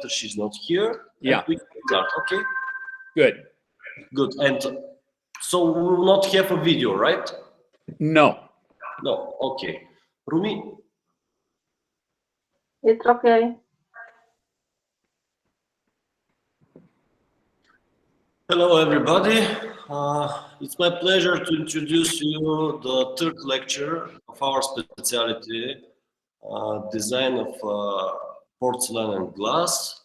better she's not here. Yeah. We can start, okay? Good. Good. And so we will not have a video, right? No. No. Okay. Rumi? It's okay. Hello, everybody. It's my pleasure to introduce you the third lecture of our specialty, design of porcelain and glass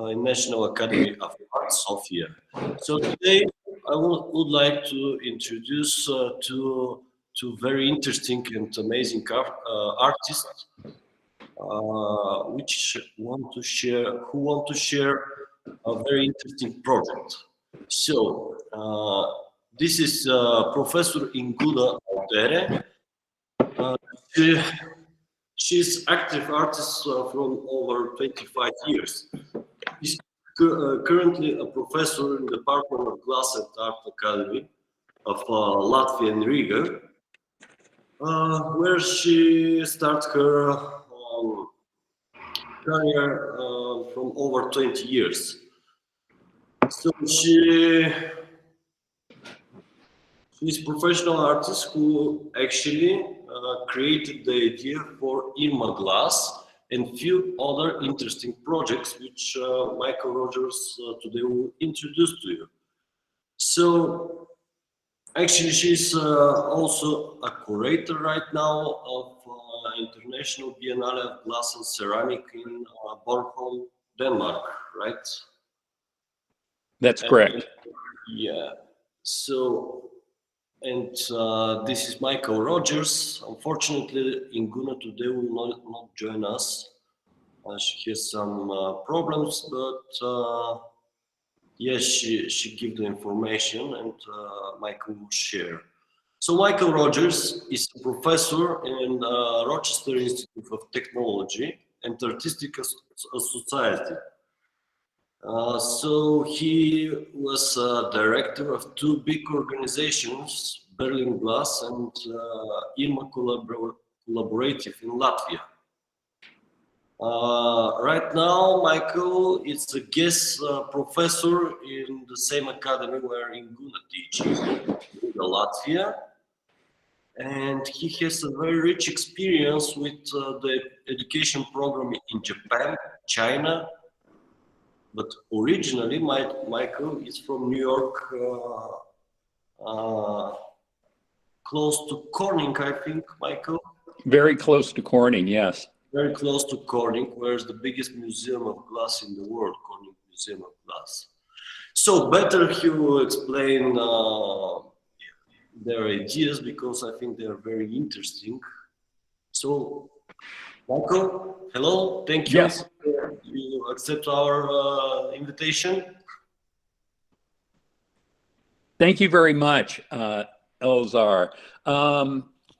in National Academy of Arts, Sofia. So today I would like to introduce two very interesting and amazing artists who want to share a very interesting project. So this is Professor Inguna Audere. She's active artist from over 25 years. She's currently a professor in the Department of Glass and Art Academy of Latvia and Riga, where she started her career from over 20 years. So she's a professional artist who actually created the idea for IRMA glass and few other interesting projects which Майкъл Роджърс today will introduce to you. So actually she's also a curator right now of International Biennale of Glass and Ceramic in Bornholm, Denmark, right? That's correct. Yeah. So, and this is Майкъл Роджърс. Unfortunately, Inguna today will not join us. She has some problems, but yes, she gave the information, and Майкъл will share. So Майкъл Роджърс is a professor in Rochester Institute of Technology and Artistic Society. So he was director of two big organizations, Berlin Glass and IRMA Collaborative in Latvia. Right now, Michael is a guest professor in the same academy where Inguna teaches, in Latvia. And he has a very rich experience with the education program in Japan, China. But originally, Michael is from New York, close to Corning, I think, Michael? Very close to Corning, yes. Very close to Corning, where is the biggest museum of glass in the world, Corning Museum of Glass. So better he will explain their ideas, because I think they are very interesting. So, Michael, hello, thank you. Yes. You accept our invitation. Thank you very much, Elzar.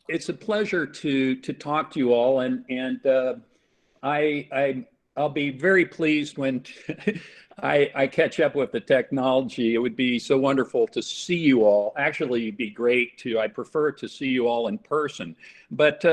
It's a pleasure to talk to you all, and I'll be very pleased when I catch up with the technology. It would be so wonderful to see you all. Actually, it'd be great I prefer to see you all in person. But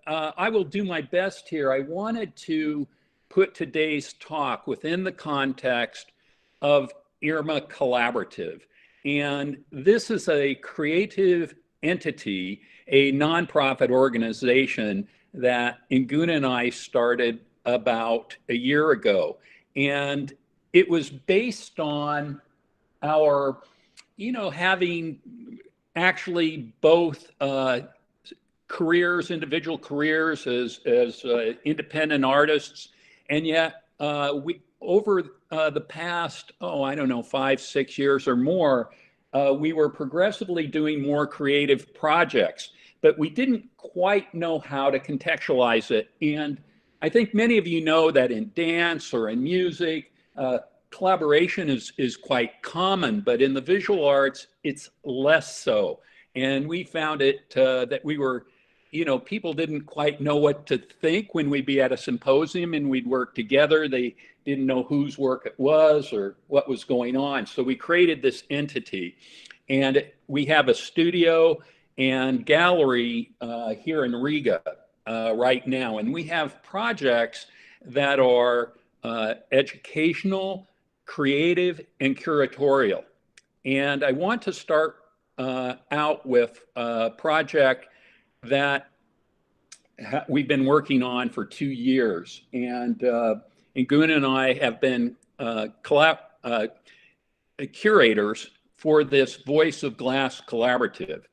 I will do my best here. I wanted to put today's talk within the context of IRMA Collaborative. And this is a creative entity, a nonprofit organization that Inguna and I started about a year ago. And it was based on our, having actually both individual careers as independent artists. And yet we, over the past, 5-6 years or more, we were progressively doing more creative projects, but we didn't quite know how to contextualize it. And I think many of you know that in dance or in music, collaboration is quite common, but in the visual arts, it's less so. And we found it that we were, people didn't quite know what to think when we'd be at a symposium and we'd work together. They didn't know whose work it was or what was going on. So we created this entity, and we have a studio and gallery here in Riga right now. And we have projects that are educational, creative, and curatorial. And I want to start out with a project that we've been working on for 2 years. And Inguna and I have been curators for this Voice of Glass Collaborative.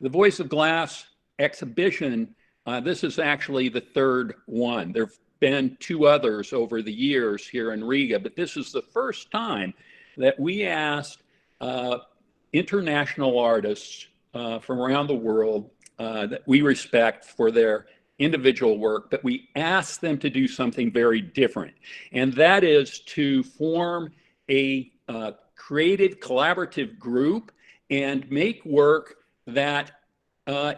The Voice of Glass exhibition, this is actually the third one. There have been 2 others over the years here in Riga, but this is the first time that we asked international artists from around the world that we respect for their individual work, but we asked them to do something very different. And that is to form a creative collaborative group and make work that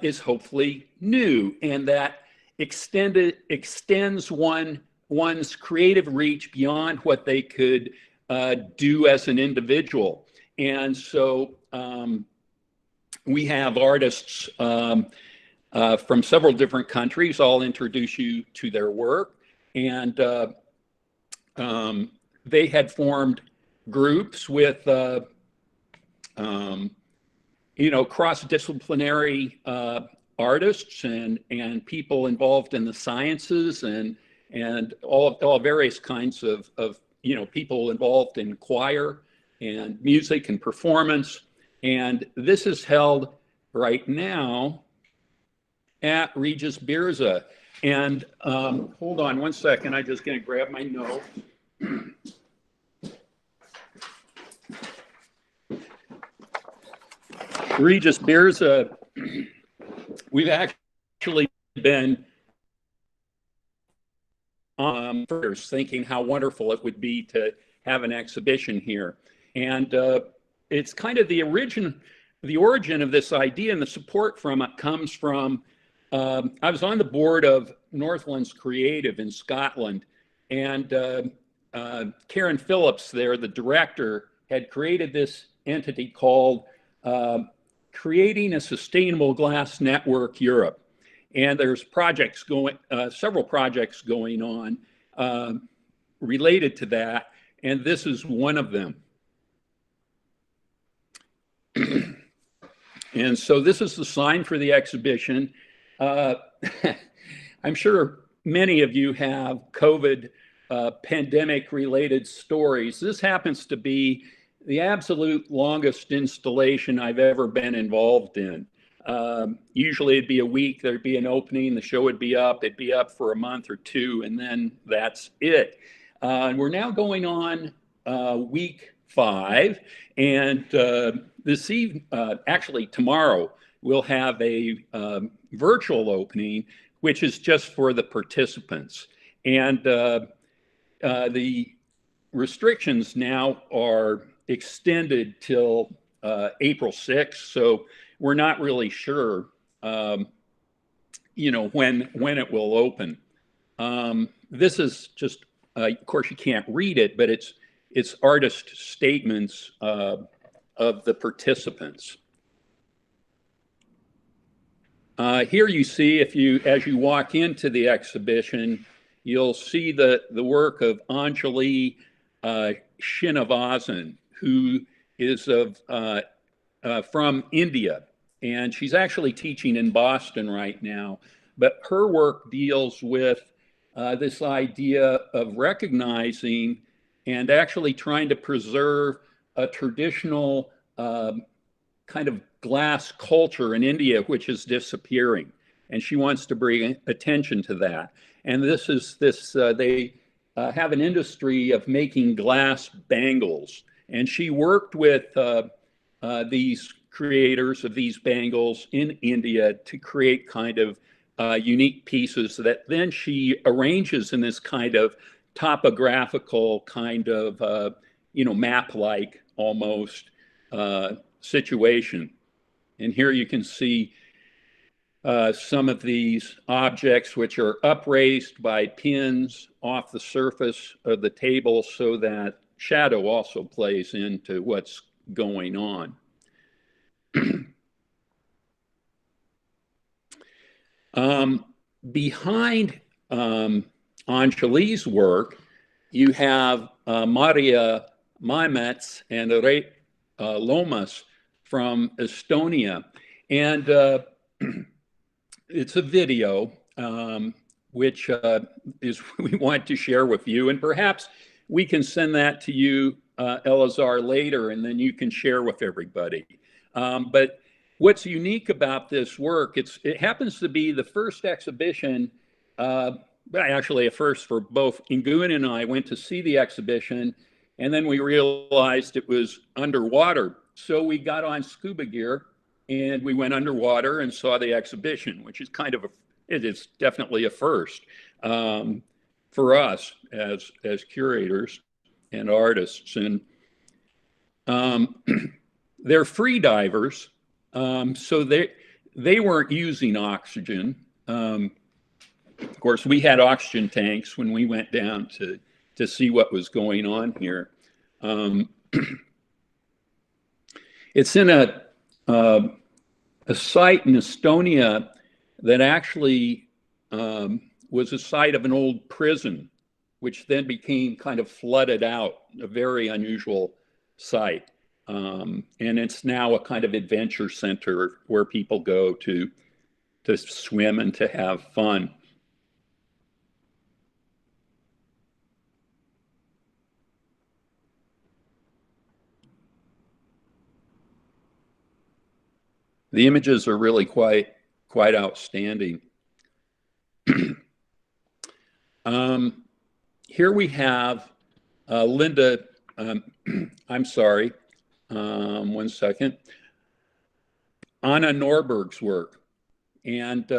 is hopefully new and that extends one's creative reach beyond what they could do as an individual. And so we have artists from several different countries. I'll introduce you to their work. And they had formed groups with, cross-disciplinary artists and people involved in the sciences and all various kinds of people involved in choir and music and performance. And this is held right now at Regis Birza. And hold on one second, I'm just going to grab my notes. Regis Birza, we've actually been thinking how wonderful it would be to have an exhibition here. And it's kind of the origin of this idea, and the support from it comes from, I was on the board of Northlands Creative in Scotland, and Karen Phillips there, the director, had created this entity called Creating a Sustainable Glass Network Europe. And there's several projects going on related to that, and this is one of them. And so this is the sign for the exhibition. I'm sure many of you have COVID pandemic related stories. This happens to be the absolute longest installation I've ever been involved in. Usually it'd be a week, there'd be an opening, the show would be up, it'd be up for a month or 2, and then that's it. And we're now going on week 5, and actually tomorrow, we'll have a virtual opening, which is just for the participants. And the restrictions now are extended till April 6th, so we're not really sure, when it will open. This is just, of course, you can't read it, but it's artist statements of the participants. Here you see, as you walk into the exhibition, you'll see the work of Anjali Srinivasan, who is from India, and she's actually teaching in Boston right now. But her work deals with this idea of recognizing and actually trying to preserve a traditional kind of glass culture in India, which is disappearing. And she wants to bring attention to that. And they have an industry of making glass bangles. And she worked with these creators of these bangles in India to create kind of unique pieces that then she arranges in this kind of topographical kind of, map-like almost situation. And here you can see some of these objects which are upraised by pins off the surface of the table so that shadow also plays into what's going on. Behind Anjali's work, you have Maria Maimets and Reit Lomas from Estonia. And it's a video, which is we want to share with you. And perhaps we can send that to you, Elazar, later, and then you can share with everybody. But what's unique about this work, it happens to be the first exhibition, actually a first for both Inguna and I went to see the exhibition, and then we realized it was underwater. So we got on scuba gear and we went underwater and saw the exhibition, which is kind of it is definitely a first for us as curators and artists. And they're free divers, so they weren't using oxygen. Of course, we had oxygen tanks when we went down to see what was going on here. It's in a site in Estonia that actually was a site of an old prison, which then became kind of flooded out, a very unusual site. And it's now a kind of adventure center where people go to swim and to have fun. The images are really quite outstanding. Here we have Linda, I'm sorry, one second, Anna Norberg's work. And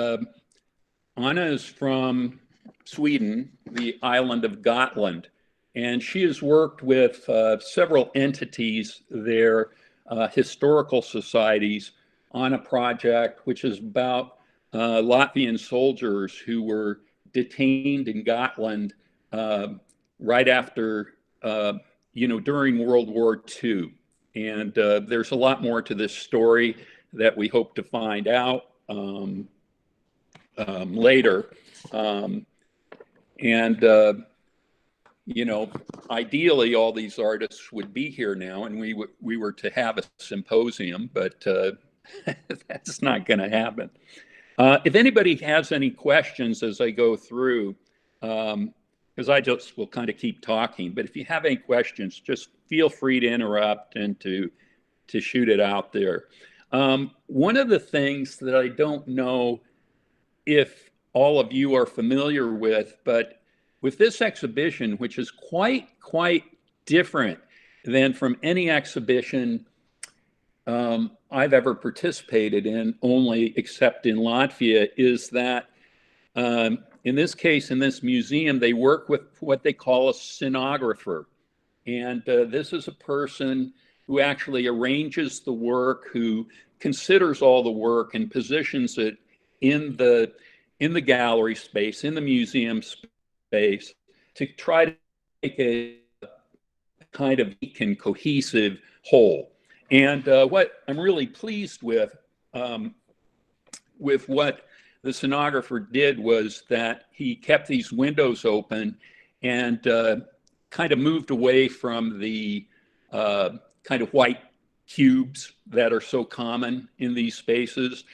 Anna is from Sweden, the island of Gotland, and she has worked with several entities, their historical societies, on a project which is about Latvian soldiers who were detained in Gotland right after, during World War II. And there's a lot more to this story that we hope to find out later. Ideally, all these artists would be here now, and we were to have a symposium, but that's not going to happen. If anybody has any questions as I go through, because I just will kind of keep talking, but if you have any questions, just feel free to interrupt and to shoot it out there. One of the things that I don't know if all of you are familiar with, but with this exhibition, which is quite different than from any exhibition I've ever participated in, only except in Latvia, is that in this case, in this museum, they work with what they call a scenographer. And this is a person who actually arranges the work, who considers all the work and positions it in the gallery space, in the museum space, to try to make a kind of unique and cohesive whole. And what I'm really pleased with what the scenographer did was that he kept these windows open and kind of moved away from the kind of white cubes that are so common in these spaces.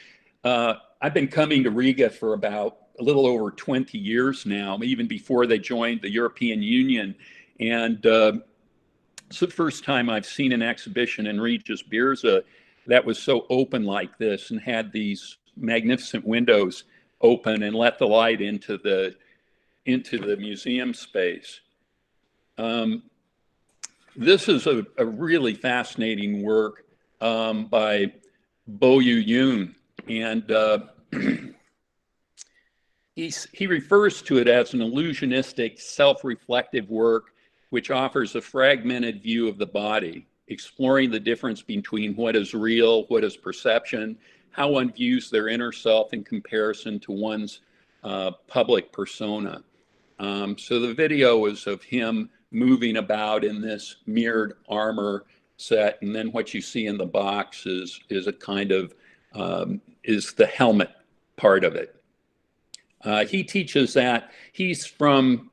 I've been coming to Riga for about a little over 20 years now, even before they joined the European Union. And it's the first time I've seen an exhibition in Regis Birza that was so open like this and had these magnificent windows open and let the light into the museum space. This is a really fascinating work by Boyu Yoon, and he refers to it as an illusionistic, self-reflective work which offers a fragmented view of the body, exploring the difference between what is real, what is perception, how one views their inner self in comparison to one's public persona. So the video is of him moving about in this mirrored armor set, and then what you see in the box is a kind of is the helmet part of it. He teaches that. He's from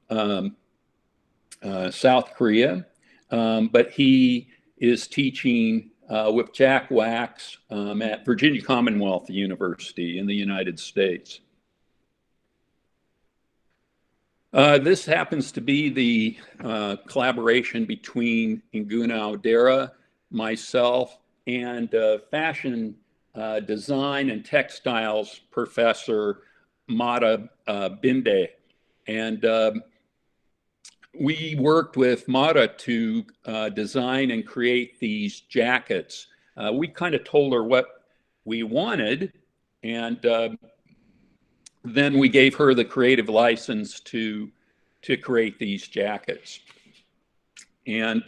South Korea, but he is teaching with Jack Wax at Virginia Commonwealth University in the United States. This happens to be the collaboration between Inguna Audere, myself, and fashion design and textiles professor Mata Binde. And we worked with Mata to design and create these jackets. We kind of told her what we wanted, and then we gave her the creative license to create these jackets. And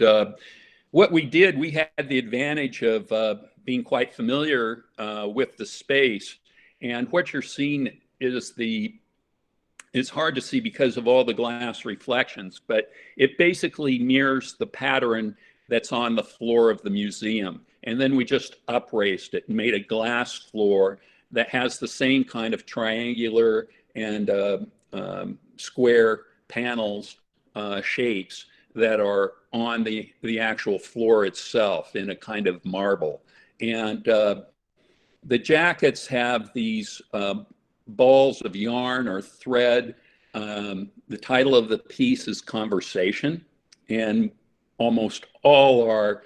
what we did, we had the advantage of being quite familiar with the space. And what you're seeing is it's hard to see because of all the glass reflections, but it basically mirrors the pattern that's on the floor of the museum. And then we just upraised it and made a glass floor that has the same kind of triangular and square panels, shapes that are on the actual floor itself in a kind of marble. And the jackets have these balls of yarn or thread. The title of the piece is Conversation, and almost all our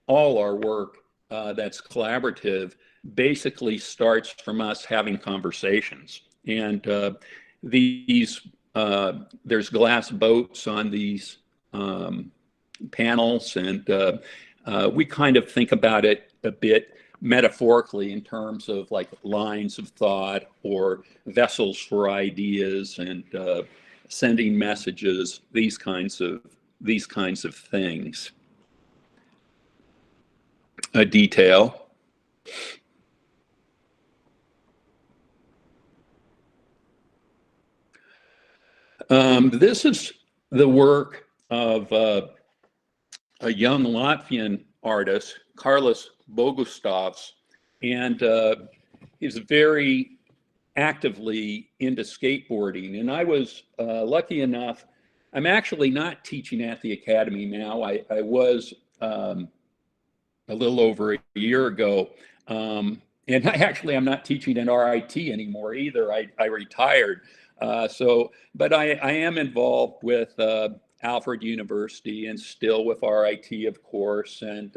work that's collaborative basically starts from us having conversations. And there's glass boats on these panels, and we kind of think about it a bit metaphorically in terms of like lines of thought or vessels for ideas and sending messages, these kinds of things. A detail. This is the work of a young Latvian artist, Carlis Boguslavs, and he's very actively into skateboarding. And I was lucky enough, I'm actually not teaching at the Academy now. I was a little over a year ago. And I'm not teaching at RIT anymore either. I retired. But I am involved with Alfred University and still with RIT, of course, and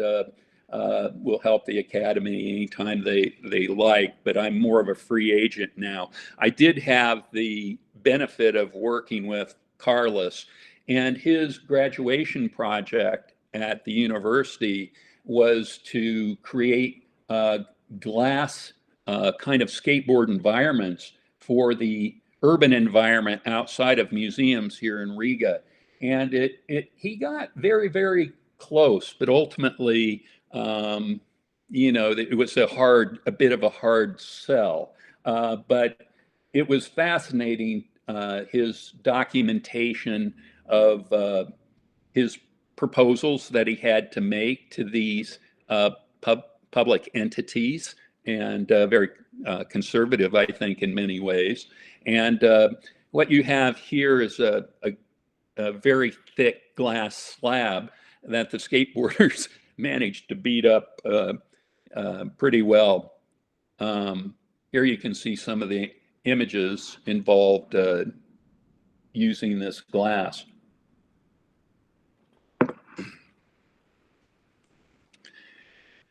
will help the Academy anytime they like, but I'm more of a free agent now. I did have the benefit of working with Carlos, and his graduation project at the university was to create glass kind of skateboard environments for the urban environment outside of museums here in Riga. And he got very, very close, but ultimately, it was a bit of a hard sell. But it was fascinating, his documentation of his proposals that he had to make to these public entities, and very conservative, I think, in many ways. And what you have here is a very thick glass slab that the skateboarders managed to beat up pretty well. Here you can see some of the images involved using this glass.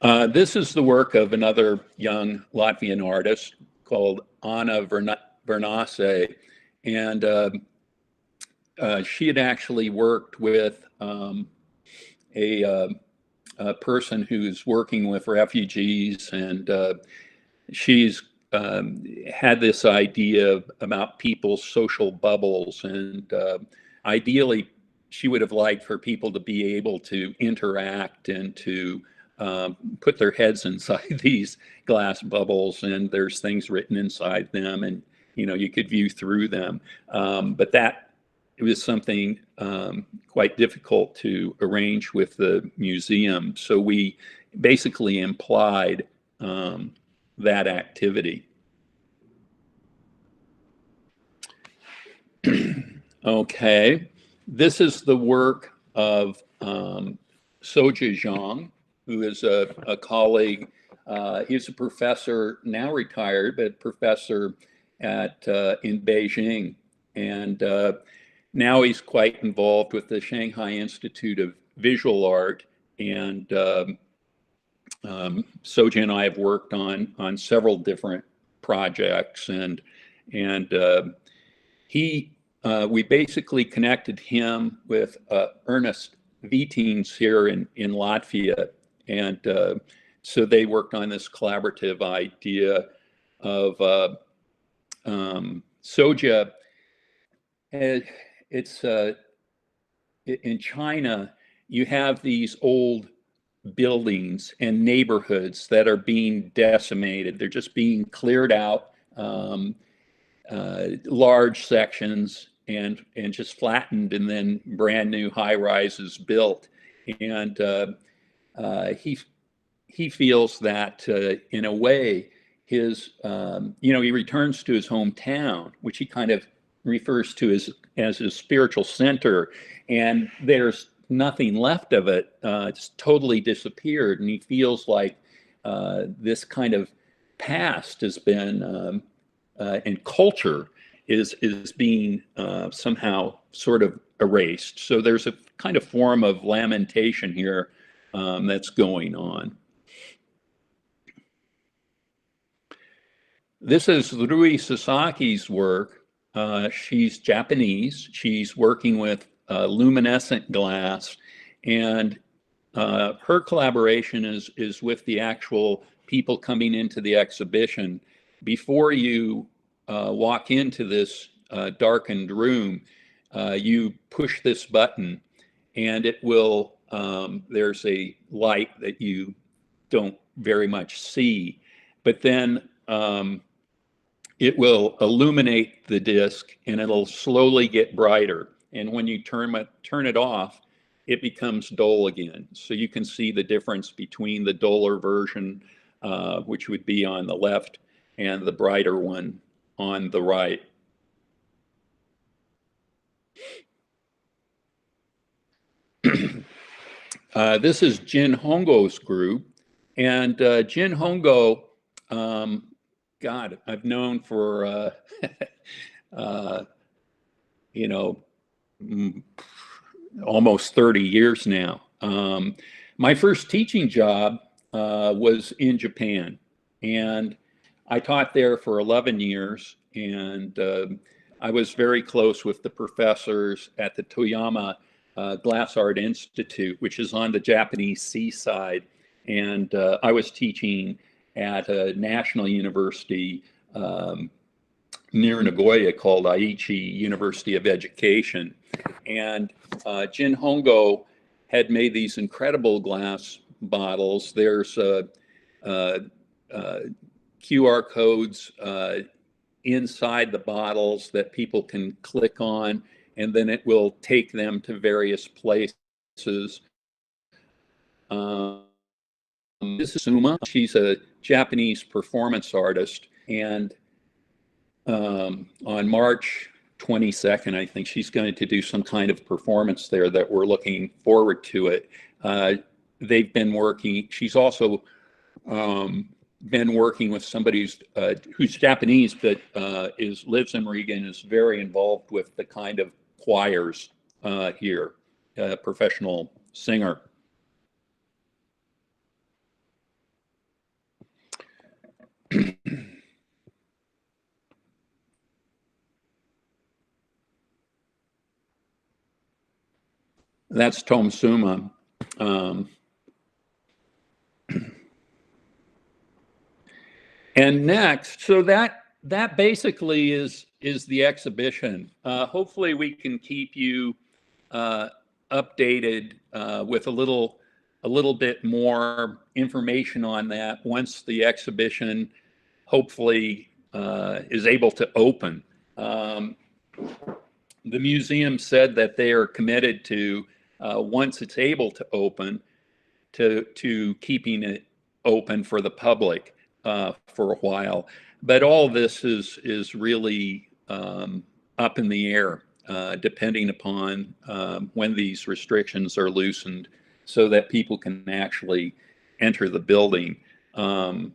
This is the work of another young Latvian artist called Anna Vernase, and she had actually worked with a person who's working with refugees, and she's had this idea about people's social bubbles, and ideally she would have liked for people to be able to interact and to put their heads inside these glass bubbles, and there's things written inside them, and you could view through them. But it was something quite difficult to arrange with the museum. So we basically implied that activity. Okay, This is the work of Soja Zhang, who is a colleague. He's a professor, now retired, but professor in Beijing. And now he's quite involved with the Shanghai Institute of Visual Art. And Soja and I have worked on several different projects. And we basically connected him with Ernest Vietings here in Latvia. And so they worked on this collaborative idea of Soja. It's in China, you have these old buildings and neighborhoods that are being decimated. They're just being cleared out, large sections, and just flattened, and then brand new high rises built. And he feels that in a way, his he returns to his hometown, which he kind of refers to as his spiritual center, and there's nothing left of it. It's totally disappeared, and he feels like this kind of past has been and culture is being somehow sort of erased. So there's a kind of form of lamentation here that's going on. This is Rui Sasaki's work. She's Japanese. She's working with luminescent glass, and her collaboration is with the actual people coming into the exhibition. Before you walk into this darkened room, you push this button, and it will, there's a light that you don't very much see, but then it will illuminate the disc, and it'll slowly get brighter. And when you turn it off, it becomes dull again. So you can see the difference between the duller version, which would be on the left, and the brighter one on the right. This is Jin Hongo's group. And Jin Hongo, God, I've known for, almost 30 years now. My first teaching job was in Japan, and I taught there for 11 years, and I was very close with the professors at the Toyama Glass Art Institute, which is on the Japanese seaside, and I was teaching at a national university near Nagoya called Aichi University of Education. And Jin Hongo had made these incredible glass bottles. There's QR codes inside the bottles that people can click on, and then it will take them to various places. This is Suma. She's a Japanese performance artist, and on March 22nd, I think she's going to do some kind of performance there that we're looking forward to it. They've been working, she's also been working with somebody who's Japanese, but lives in Riga and is very involved with the kind of choirs here, a professional singer. That's Tom Suma. And next, so that basically is the exhibition. Hopefully we can keep you updated with a little bit more information on that once the exhibition hopefully is able to open. The museum said that they are committed to, once it's able to open, to keeping it open for the public for a while. But all this is really up in the air. depending upon when these restrictions are loosened, so that people can actually enter the building. And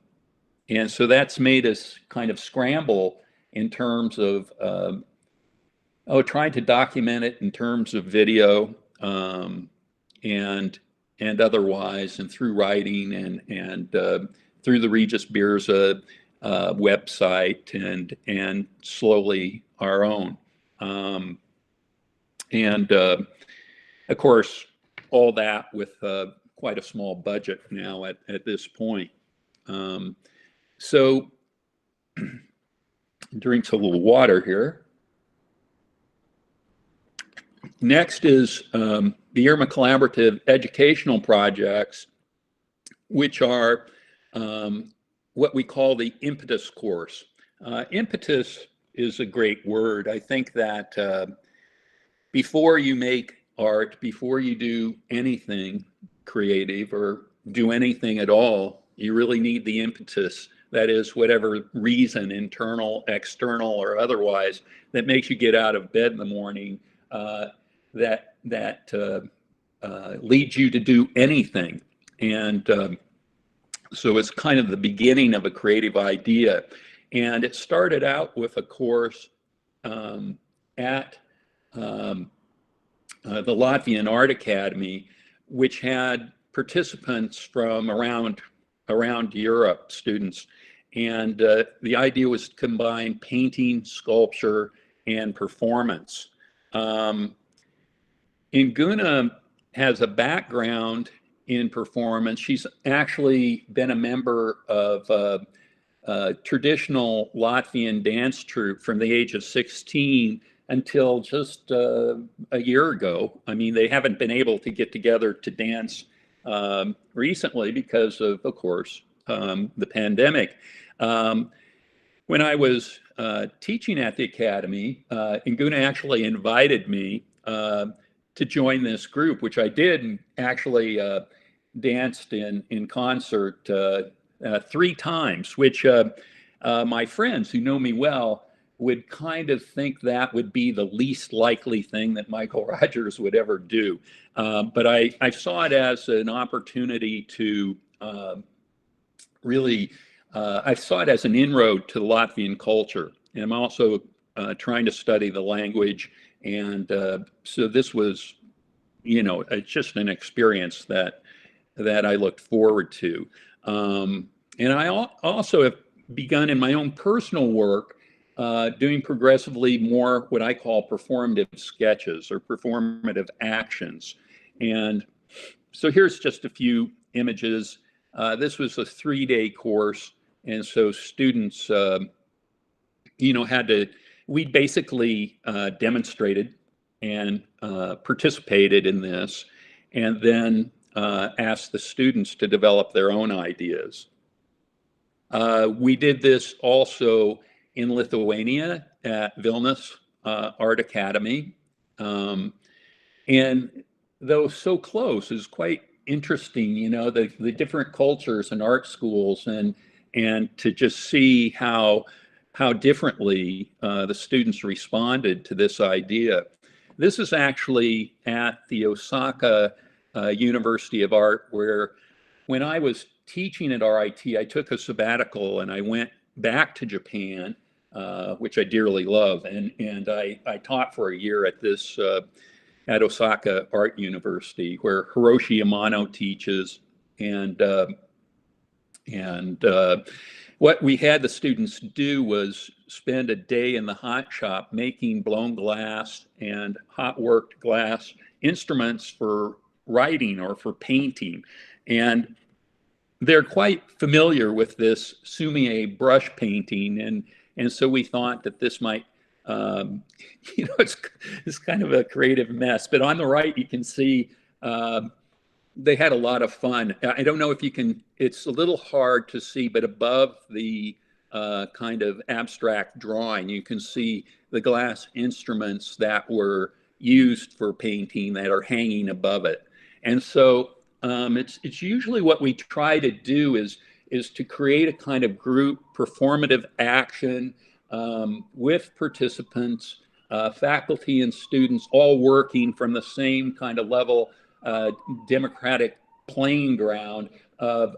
so that's made us kind of scramble in terms of trying to document it in terms of video and otherwise, and through writing and through the Regis Beerza website and slowly our own. Of course, all that with quite a small budget now at this point. So drinks a little water here. Next is the IRMA Collaborative educational projects, which are what we call the impetus course. Impetus is a great word. I think that before you make art, before you do anything creative or do anything at all, you really need the impetus. That is, whatever reason, internal, external, or otherwise, that makes you get out of bed in the morning, that leads you to do anything. And so it's kind of the beginning of a creative idea. And it started out with a course at the Latvian Art Academy, which had participants from around Europe, students. And the idea was to combine painting, sculpture, and performance. Inguna has a background in performance. She's actually been a member of a traditional Latvian dance troupe from the age of 16 until just a year ago. I mean, they haven't been able to get together to dance recently because of course, the pandemic. When I was teaching at the Academy, Inguna actually invited me to join this group, which I did, and actually danced in concert 3 times, which my friends who know me well would kind of think that would be the least likely thing that Michael Roджърs would ever do. But I saw it as an opportunity to really, I saw it as an inroad to the Latvian culture. And I'm also trying to study the language. And so this was, it's just an experience that I looked forward to. And I also have begun in my own personal work doing progressively more what I call performative sketches or performative actions. And so here's just a few images. This was a 3-day course. And so students, we basically demonstrated and participated in this, and then asked the students to develop their own ideas. We did this also in Lithuania at Vilnius Art Academy. And though so close, is quite interesting, the different cultures and art schools, and to just see how differently the students responded to this idea. This is actually at the Osaka University of Art, where when I was teaching at RIT, I took a sabbatical and I went back to Japan, which I dearly love, and I taught for a year at this at Osaka Art University, where Hiroshi Yamano teaches, and what we had the students do was spend a day in the hot shop making blown glass and hot worked glass instruments for writing or for painting. And they're quite familiar with this sumie brush painting. And so we thought that this might, it's kind of a creative mess. But on the right, you can see they had a lot of fun. I don't know if you can, it's a little hard to see, but above the kind of abstract drawing, you can see the glass instruments that were used for painting that are hanging above it. And so it's usually what we try to do is to create a kind of group performative action with participants faculty and students all working from the same kind of level, democratic playing ground of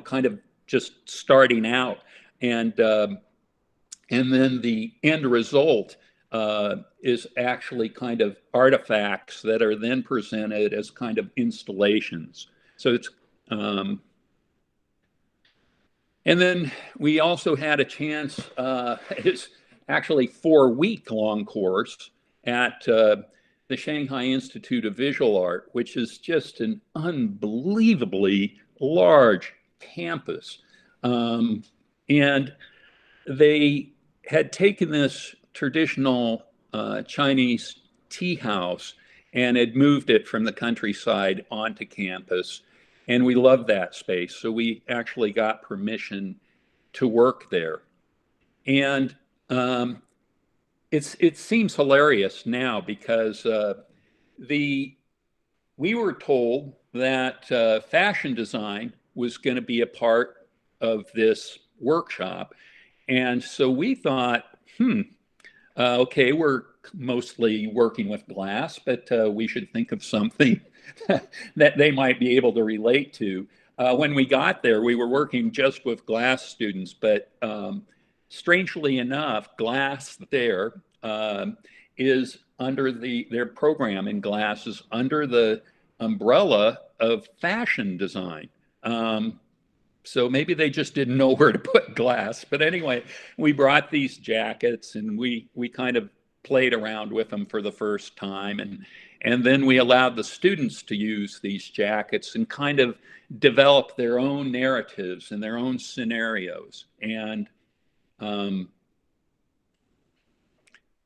kind of just starting out. And then the end result is actually kind of artifacts that are then presented as kind of installations. So it's, and then we also had a chance, it's actually 4-week-long course at the Shanghai Institute of Visual Art, which is just an unbelievably large campus. And they had taken this traditional Chinese tea house and had moved it from the countryside onto campus. And we loved that space. So we actually got permission to work there. And it seems hilarious now because we were told that fashion design was going to be a part of this workshop. And so we thought, okay, we're mostly working with glass, but we should think of something that they might be able to relate to. When we got there, we were working just with glass students, but strangely enough, glass there is under their program in glass is under the umbrella of fashion design. So maybe they just didn't know where to put glass. But anyway, we brought these jackets and we kind of played around with them for the first time. And then we allowed the students to use these jackets and kind of develop their own narratives and their own scenarios. And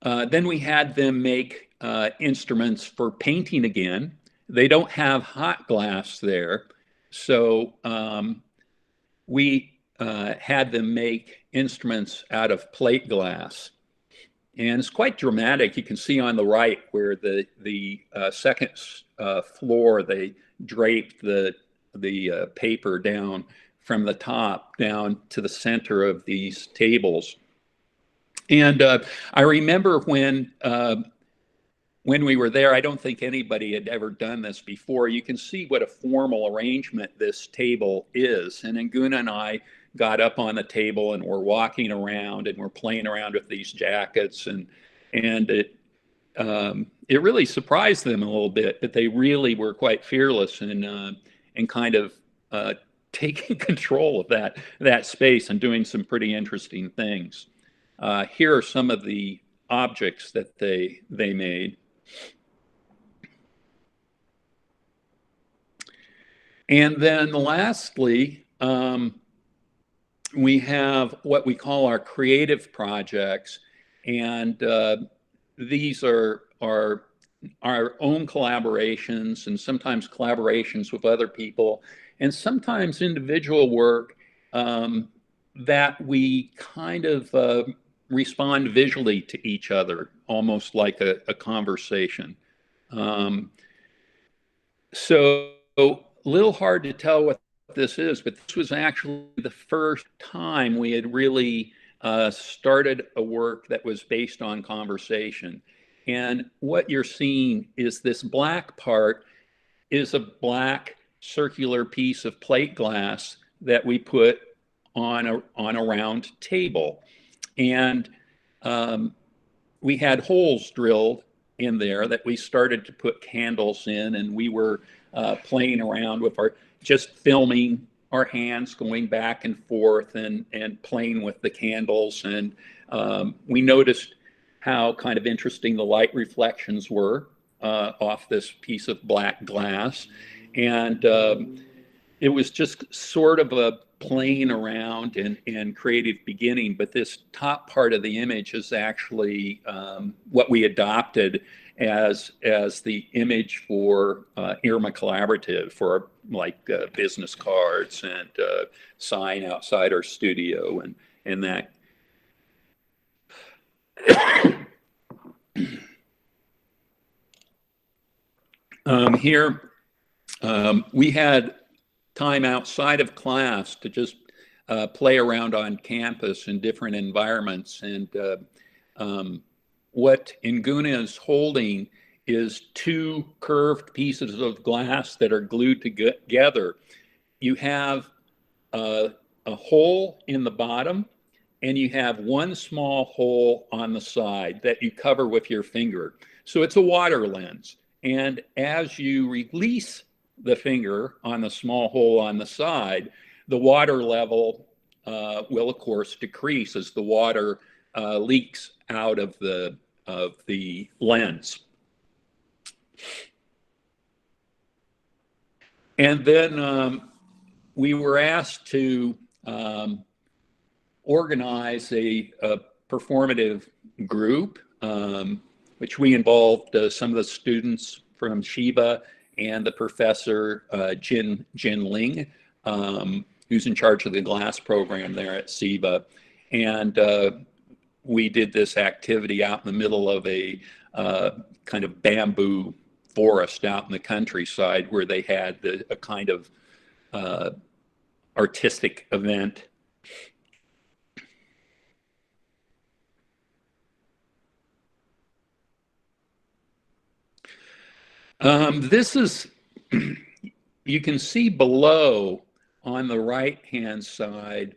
then we had them make instruments for painting again. They don't have hot glass there. So we had them make instruments out of plate glass. And it's quite dramatic. You can see on the right where the second floor, they draped the paper down from the top down to the center of these tables. And I remember when we were there, I don't think anybody had ever done this before. You can see what a formal arrangement this table is. And Inguna and I got up on the table and we're walking around and we're playing around with these jackets. And it really surprised them a little bit, but they really were quite fearless and kind of taking control of that space and doing some pretty interesting things. Here are some of the objects that they made. And then lastly, we have what we call our creative projects. And these are our own collaborations and sometimes collaborations with other people and sometimes individual work that we kind of respond visually to each other, almost like a conversation. So a little hard to tell what this is, but this was actually the first time we had really started a work that was based on conversation. And what you're seeing is this black part is a black circular piece of plate glass that we put on a round table. And we had holes drilled in there that we started to put candles in, and we were playing around with just filming our hands going back and forth and playing with the candles. And we noticed how kind of interesting the light reflections were off this piece of black glass. And it was just sort of a playing around and creative beginning, but this top part of the image is actually what we adopted as the image for IRMA Collaborative for like business cards and sign outside our studio and that. Here we had time outside of class to just play around on campus in different environments. And what Inguna is holding is two curved pieces of glass that are glued together. You have a hole in the bottom, and you have one small hole on the side that you cover with your finger. So it's a water lens. And as you release the finger on the small hole on the side, the water level will, of course, decrease as the water leaks out of the lens. And then we were asked to organize a performative group, which we involved some of the students from Shiva and the professor Jin Ling, who's in charge of the glass program there at Shiva. And we did this activity out in the middle of a kind of bamboo forest out in the countryside where they had a kind of artistic event. This is, you can see below on the right-hand side,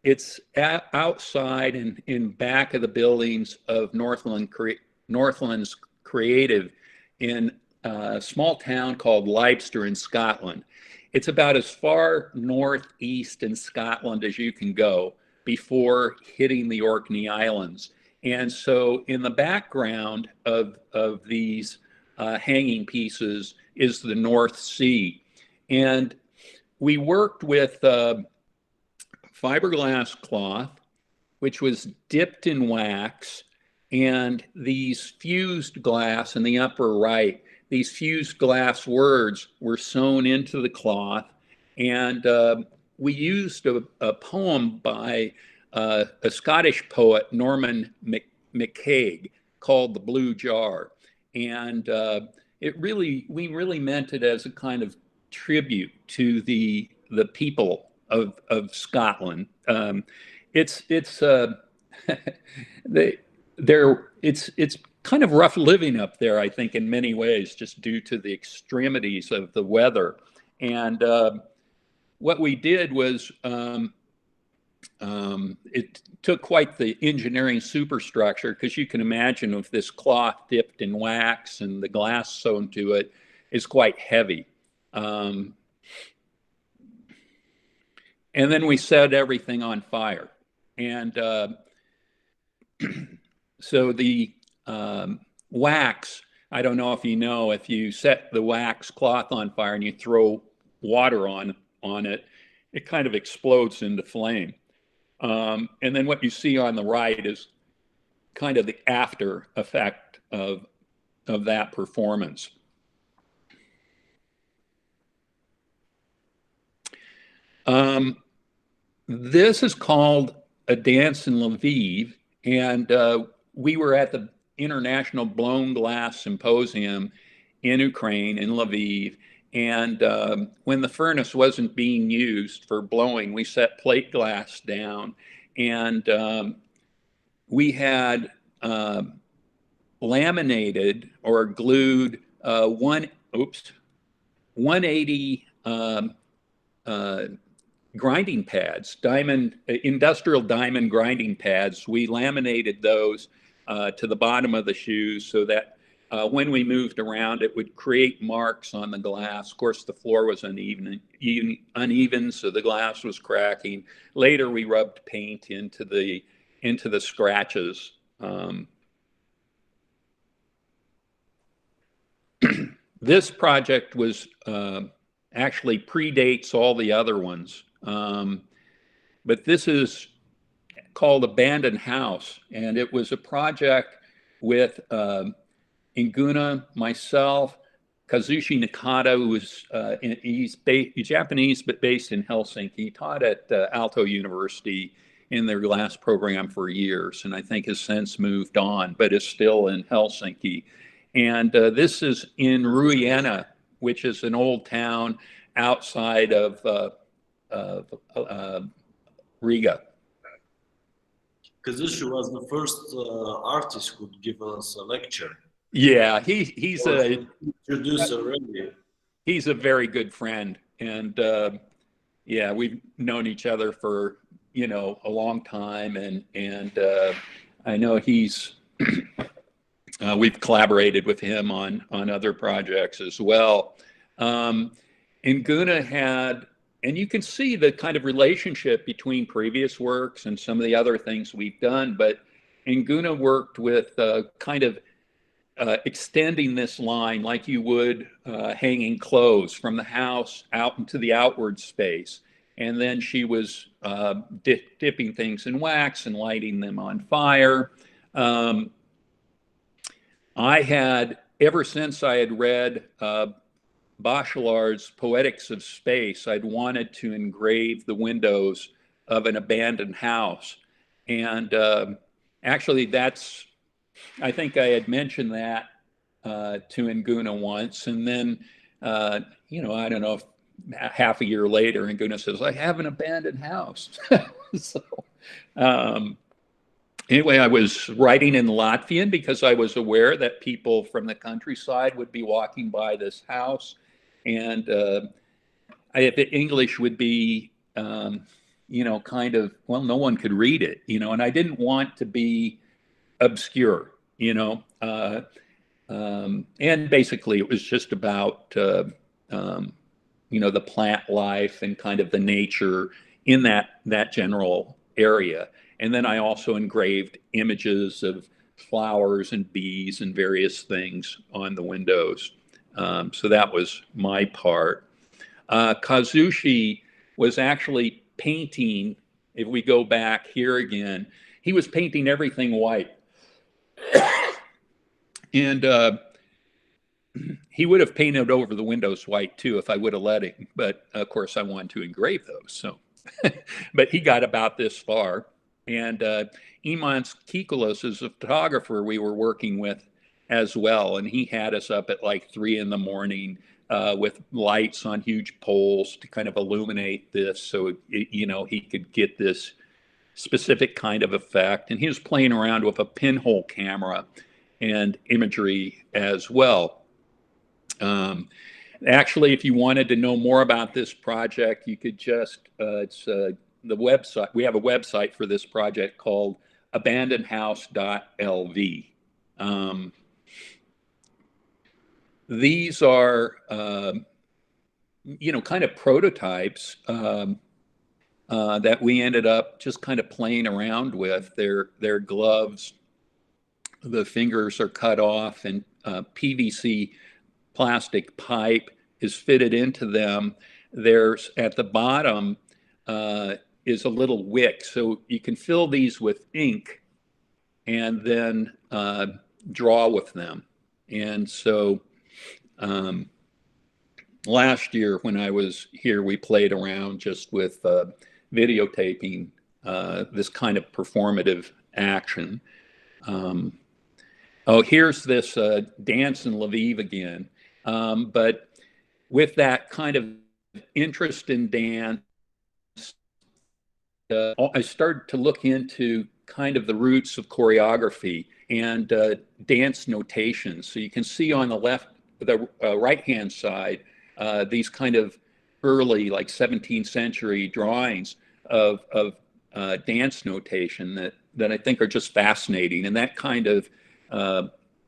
it's outside and in back of the buildings of Northland's Creative in a small town called Leicester in Scotland. It's about as far northeast in Scotland as you can go before hitting the Orkney Islands. And so in the background of these hanging pieces is the North Sea. And we worked with fiberglass cloth, which was dipped in wax, and these fused glass in the upper right, these fused glass words were sewn into the cloth. And we used a poem by a Scottish poet, Norman MacCaig, called The Blue Jar. And we really meant it as a kind of tribute to the people of Scotland. It's kind of rough living up there, I think, in many ways, just due to the extremities of the weather. And what we did was it took quite the engineering superstructure, because you can imagine if this cloth dipped in wax and the glass sewn to it is quite heavy. And then we set everything on fire. And so the wax, I don't know if you know, if you set the wax cloth on fire and you throw water on it, it kind of explodes into flame. And then what you see on the right is kind of the after effect of that performance. This is called A Dance in Lviv, and we were at the International Blown Glass Symposium in Ukraine, in Lviv, and when the furnace wasn't being used for blowing, we set plate glass down, and we had laminated or glued 180 grinding pads, industrial diamond grinding pads. We laminated those to the bottom of the shoes so that when we moved around, it would create marks on the glass. Of course, the floor was uneven, so the glass was cracking. Later, we rubbed paint into the scratches. This project was actually predates all the other ones, but this is called Abandoned House, and it was a project with Inguna, myself, Kazushi Nakata, who was he's Japanese but based in Helsinki. He taught at Aalto University in their glass program for years, and I think has since moved on, but is still in Helsinki. And this is in Ruiena, which is an old town outside of Riga. Kazushi was the first artist who gave us a lecture. Yeah, he's a introduced already. He's a very good friend, and yeah, we've known each other for a long time, and I know he's we've collaborated with him on other projects as well. Inguna had, and you can see the kind of relationship between previous works and some of the other things we've done, but Inguna worked with kind of extending this line like you would hanging clothes from the house out into the outward space. And then she was dipping things in wax and lighting them on fire. I had, ever since I had read Bachelard's Poetics of Space, I'd wanted to engrave the windows of an abandoned house. And actually I think I had mentioned that to Inguna once. And then, I don't know, if half a year later, Inguna says, I have an abandoned house. So anyway, I was writing in Latvian because I was aware that people from the countryside would be walking by this house. And the English would be, kind of, well, no one could read it, and I didn't want to be obscure, and basically it was just about, the plant life and kind of the nature in that general area. And then I also engraved images of flowers and bees and various things on the windows. So that was my part. Kazushi was actually painting, if we go back here again, he was painting everything white. And he would have painted over the windows white too if I would have let him. But of course I wanted to engrave those. So, but he got about this far. And Imants Kikolos is a photographer we were working with as well. And he had us up at like 3 a.m. With lights on huge poles to kind of illuminate this. So, he could get this specific kind of effect. And he was playing around with a pinhole camera and imagery as well. Actually, if you wanted to know more about this project, you could just, it's the website. We have a website for this project called abandonedhouse.lv. These are, kind of prototypes that we ended up just kind of playing around with. They're gloves. The fingers are cut off, and PVC plastic pipe is fitted into them. There's, at the bottom, is a little wick. So you can fill these with ink and then draw with them. And so last year when I was here, we played around just with videotaping this kind of performative action. Here's this dance in Lviv again. But with that kind of interest in dance, I started to look into kind of the roots of choreography and dance notation. So you can see on the right-hand side, these kind of early, like 17th century drawings of dance notation that I think are just fascinating. And that kind of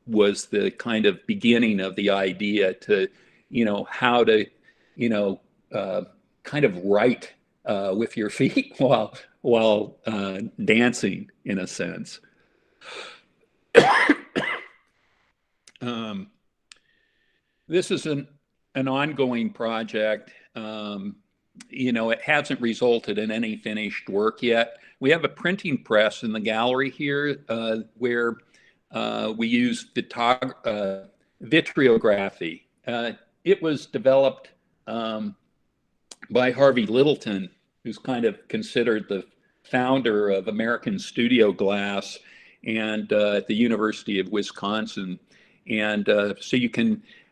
was the kind of beginning of the idea to, how to, kind of write with your feet while dancing, in a sense. This is an ongoing project. It hasn't resulted in any finished work yet. We have a printing press in the gallery here where we use vitriography. It was developed by Harvey Littleton, who's kind of considered the founder of American studio glass, and at the University of Wisconsin. And so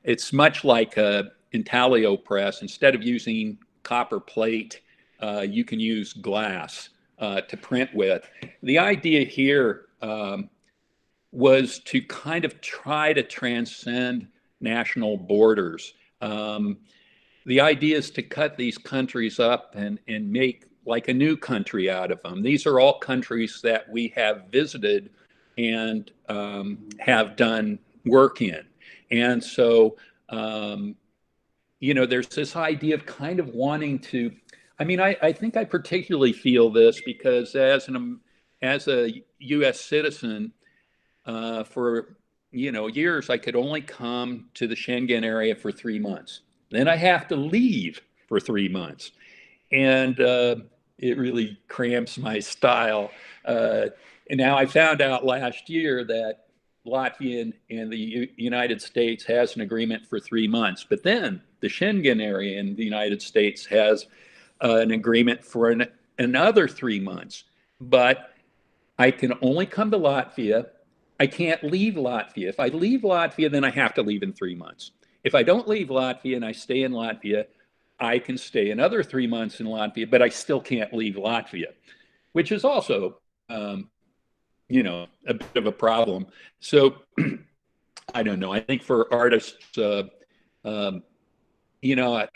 it's much like an intaglio press. Instead of using copper plate, you can use glass to print with. The idea here was to kind of try to transcend national borders. The idea is to cut these countries up and make like a new country out of them. These are all countries that we have visited and have done work in. And so, you know, there's this idea of kind of wanting to, I mean, I think I particularly feel this because as a U.S. citizen, for, you know, years, I could only come to the Schengen area for 3 months. Then I have to leave for 3 months. And it really cramps my style. And now I found out last year that Latvia and the United States has an agreement for 3 months, but then the Schengen area in the United States has an agreement for another 3 months. But I can only come to Latvia. I can't leave Latvia. If I leave Latvia, then I have to leave in 3 months. If I don't leave Latvia and I stay in Latvia, I can stay another 3 months in Latvia, but I still can't leave Latvia, which is also, you know, a bit of a problem. So I don't know. I think for artists, you know,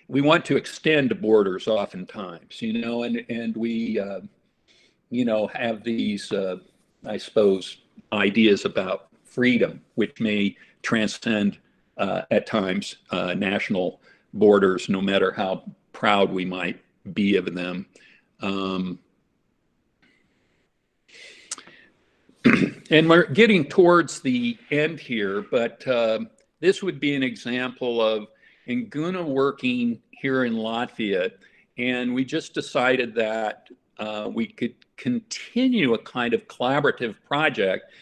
we want to extend borders oftentimes, you know, and we, you know, have these, I suppose, ideas about freedom, which may transcend at times national borders, no matter how proud we might be of them. And we're getting towards the end here, but this would be an example of Inguna working here in Latvia. And we just decided that we could continue a kind of collaborative project,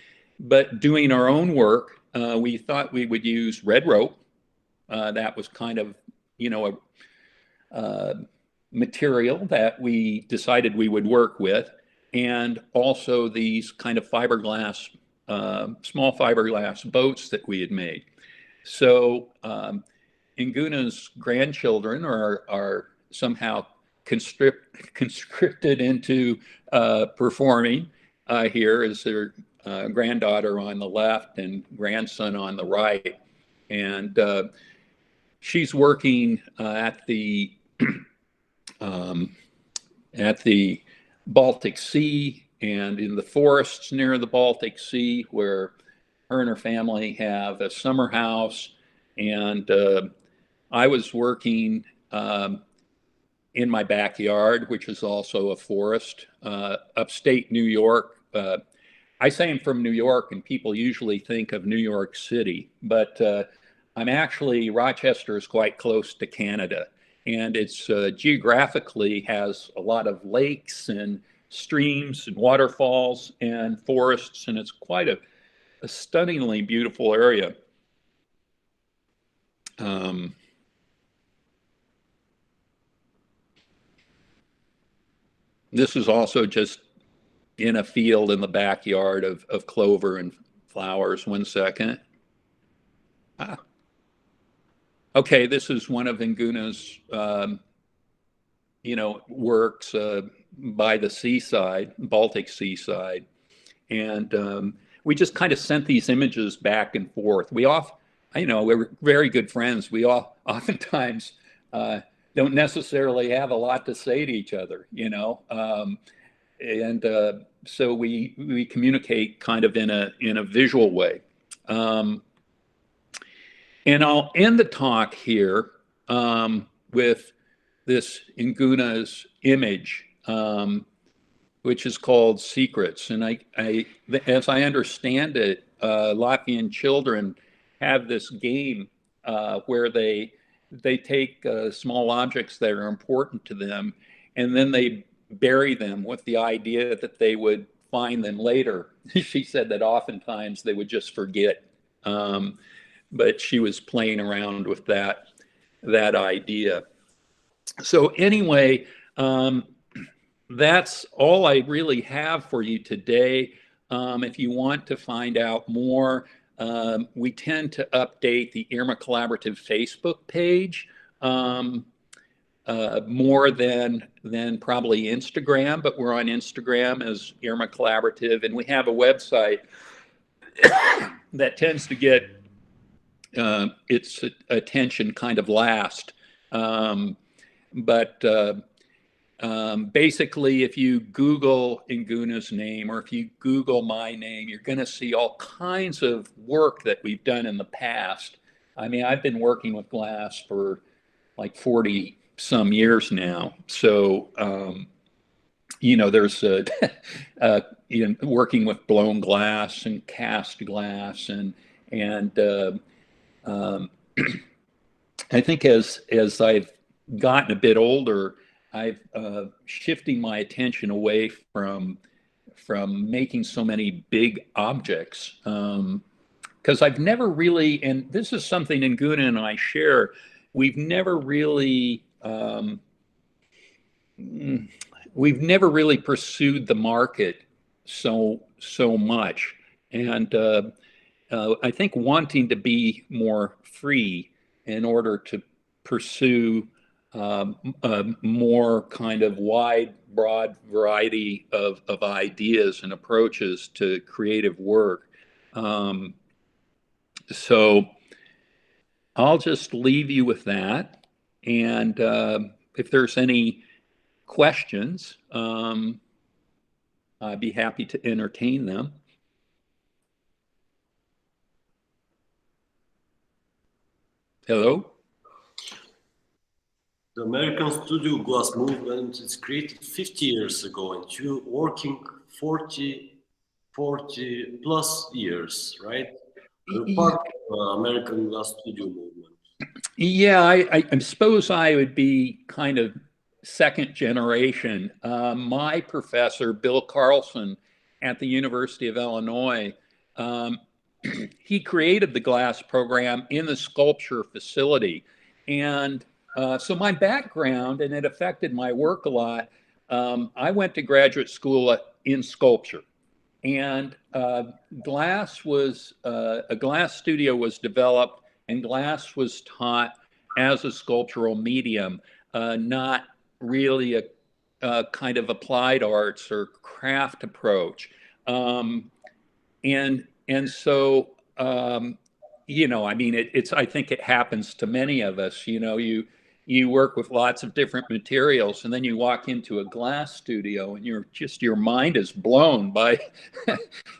but doing our own work. We thought we would use red rope. That was kind of, you know, a material that we decided we would work with. And also these kind of fiberglass, small fiberglass boats that we had made. So Inguna's grandchildren are somehow conscripted into performing here as their granddaughter on the left and grandson on the right. And she's working at the Baltic Sea and in the forests near the Baltic Sea, where her and her family have a summer house. And I was working in my backyard, which is also a forest, upstate New York. I say I'm from New York, and people usually think of New York City, but I'm actually, Rochester is quite close to Canada. And it's geographically has a lot of lakes and streams and waterfalls and forests, and it's quite a stunningly beautiful area. This is also just in a field in the backyard of clover and flowers. 1 second. Okay, this is one of Inguna's, you know, works by the seaside, Baltic seaside. And we just kind of sent these images back and forth. You know, we're very good friends. We oftentimes don't necessarily have a lot to say to each other, you know. So we communicate kind of in a visual way. And I'll end the talk here with this Inguna's image, which is called Secrets. And as I understand it, Latvian children have this game where they take small objects that are important to them, and then they bury them with the idea that they would find them later. She said that oftentimes they would just forget. But she was playing around with that idea. So anyway, that's all I really have for you today. If you want to find out more, we tend to update the IRMA Collaborative Facebook page more than probably Instagram, but we're on Instagram as IRMA Collaborative, and we have a website that tends to get its attention kind of last. Basically, if you Google Inguna's name, or if you Google my name, you're going to see all kinds of work that we've done in the past. I mean, I've been working with glass for like 40 some years now. So, there's working with blown glass and cast glass, and I think as I've gotten a bit older, I've shifting my attention away from making so many big objects, because I've never really, and this is something Inguna and I share, we've never really pursued the market so much, and I think wanting to be more free in order to pursue more kind of broad variety of ideas and approaches to creative work. So I'll just leave you with that. And if there's any questions, I'd be happy to entertain them. Hello? The American studio glass movement is created 50 years ago, and you're working 40 plus years, right? You're part of the American glass studio movement. Yeah, I suppose I would be kind of second generation. My professor, Bill Carlson, at the University of Illinois, he created the glass program in the sculpture facility. And so my background, and it affected my work a lot, I went to graduate school in sculpture. And a glass studio was developed, and glass was taught as a sculptural medium, not really a kind of applied arts or craft approach. And so, I mean, I think it happens to many of us. You work with lots of different materials, and then you walk into a glass studio and your mind is blown by,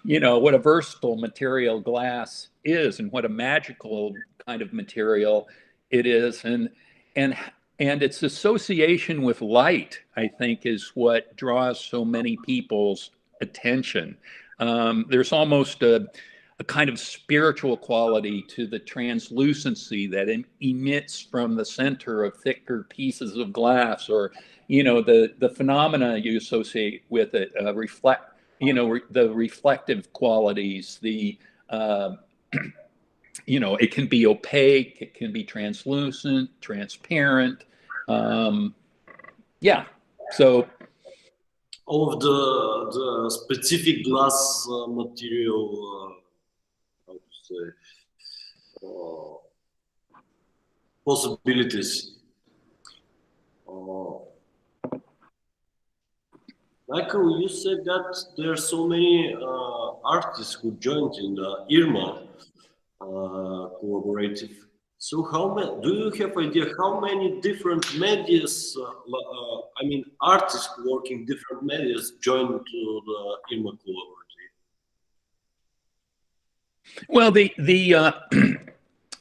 what a versatile material glass is, and what a magical kind of material it is. And its association with light, I think, is what draws so many people's attention. There's almost a kind of spiritual quality to the translucency that emits from the center of thicker pieces of glass, or the phenomena you associate with it, the reflective qualities, it can be opaque, it can be translucent, transparent. So all of the specific glass material, possibilities. Michael, you said that there are so many artists who joined in the IRMA Collaborative. So do you have idea how many different medias, artists working different medias joined to the IRMA Collaborative? Well, the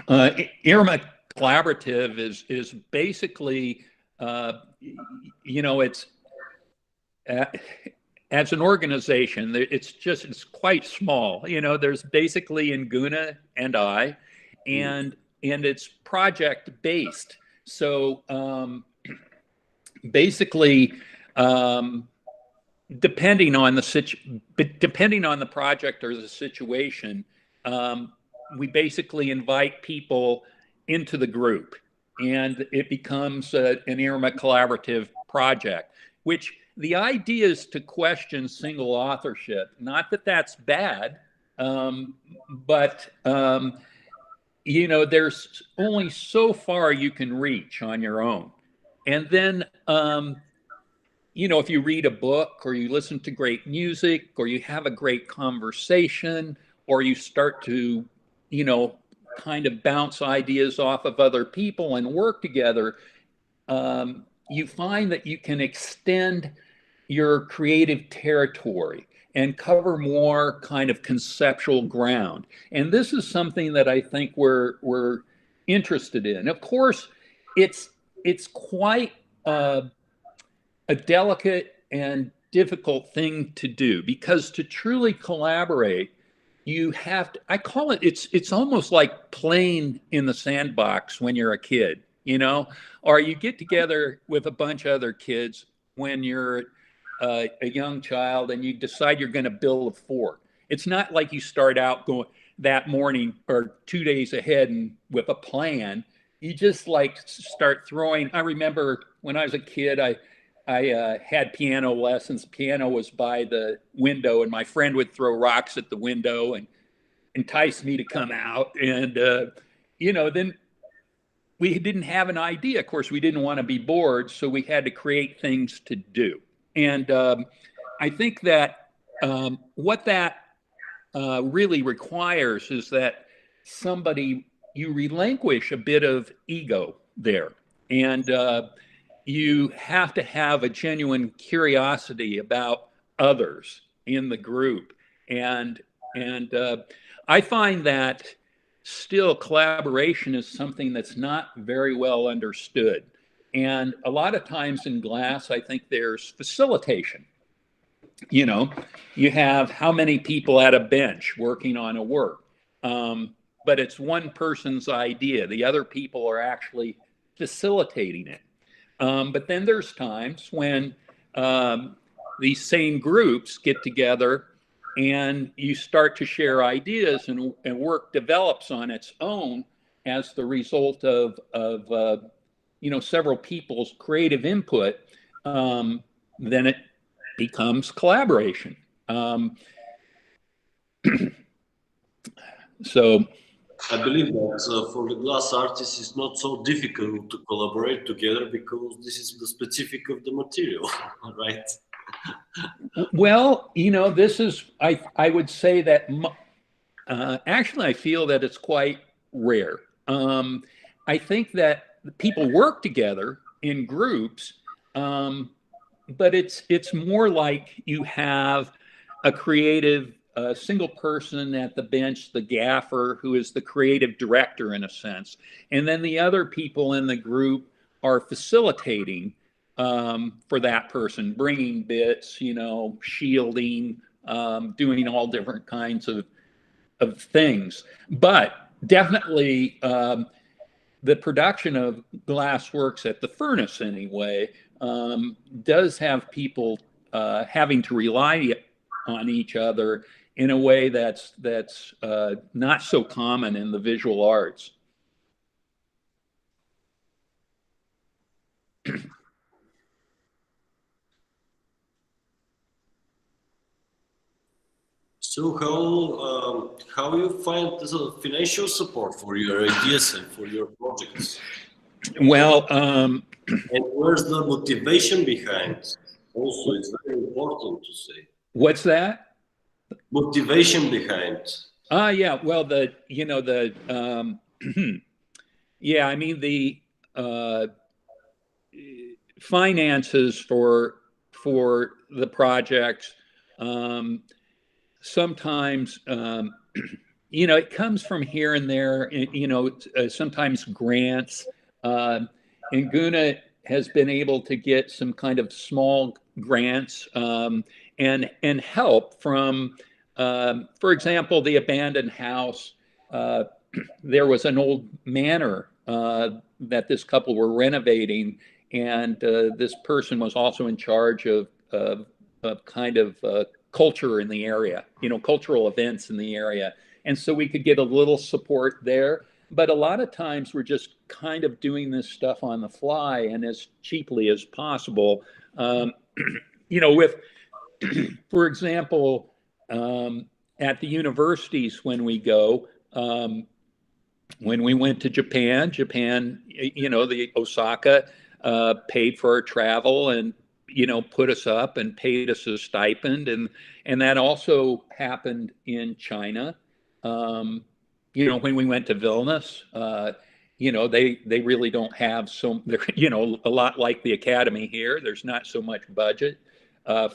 IRMA Collaborative is basically, it's as an organization, it's quite small. There's basically Inguna and I, and it's project based. So basically, depending on the project or the situation, we basically invite people into the group, and it becomes an IRMA Collaborative project, which the idea is to question single authorship. Not that that's bad, but there's only so far you can reach on your own. And then, if you read a book or you listen to great music or you have a great conversation or you start to, kind of bounce ideas off of other people and work together, you find that you can extend your creative territory and cover more kind of conceptual ground. And this is something that I think we're interested in. Of course, it's quite a delicate and difficult thing to do, because to truly collaborate, you have to, I call it, it's almost like playing in the sandbox when you're a kid, or you get together with a bunch of other kids when you're a young child and you decide you're going to build a fort. It's not like you start out going that morning or 2 days ahead and with a plan. You just like start throwing. I remember when I was a kid, I had piano lessons. Piano was by the window, and my friend would throw rocks at the window and entice me to come out. And, then we didn't have an idea. Of course, we didn't want to be bored, so we had to create things to do. And I think that what that really requires is that you relinquish a bit of ego there. And you have to have a genuine curiosity about others in the group. And I find that still collaboration is something that's not very well understood. And a lot of times in glass, I think there's facilitation. You have how many people at a bench working on a work, but it's one person's idea. The other people are actually facilitating it. But then there's times when these same groups get together and you start to share ideas, and work develops on its own as the result of several people's creative input. Then it becomes collaboration. So I believe that for the glass artists, it's not so difficult to collaborate together because this is the specific of the material, right? Well, this is, I would say that actually I feel that it's quite rare. I think that people work together in groups, but it's more like you have a creative single person at the bench, the gaffer, who is the creative director in a sense. And then the other people in the group are facilitating for that person, bringing bits, shielding, doing all different kinds of things. But definitely the production of glass works at the furnace anyway does have people having to rely on each other in a way that's not so common in the visual arts. So how you find the financial support for your ideas and for your projects? Well, and where's the motivation behind? Also, it's very important to say. What's that? Motivation behind. Yeah. Well, the finances for the projects. Sometimes, it comes from here and there. Sometimes grants. Inguna has been able to get some kind of small grants and help from, for example, the abandoned house. There was an old manor that this couple were renovating, and this person was also in charge of kind of culture in the area, cultural events in the area. And so we could get a little support there. But a lot of times we're just kind of doing this stuff on the fly and as cheaply as possible. With, for example, at the universities when we go, when we went to Japan, the Osaka, paid for our travel and, put us up and paid us a stipend. And that also happened in China. When we went to Vilnius, they really don't have a lot like the Academy here. There's not so much budget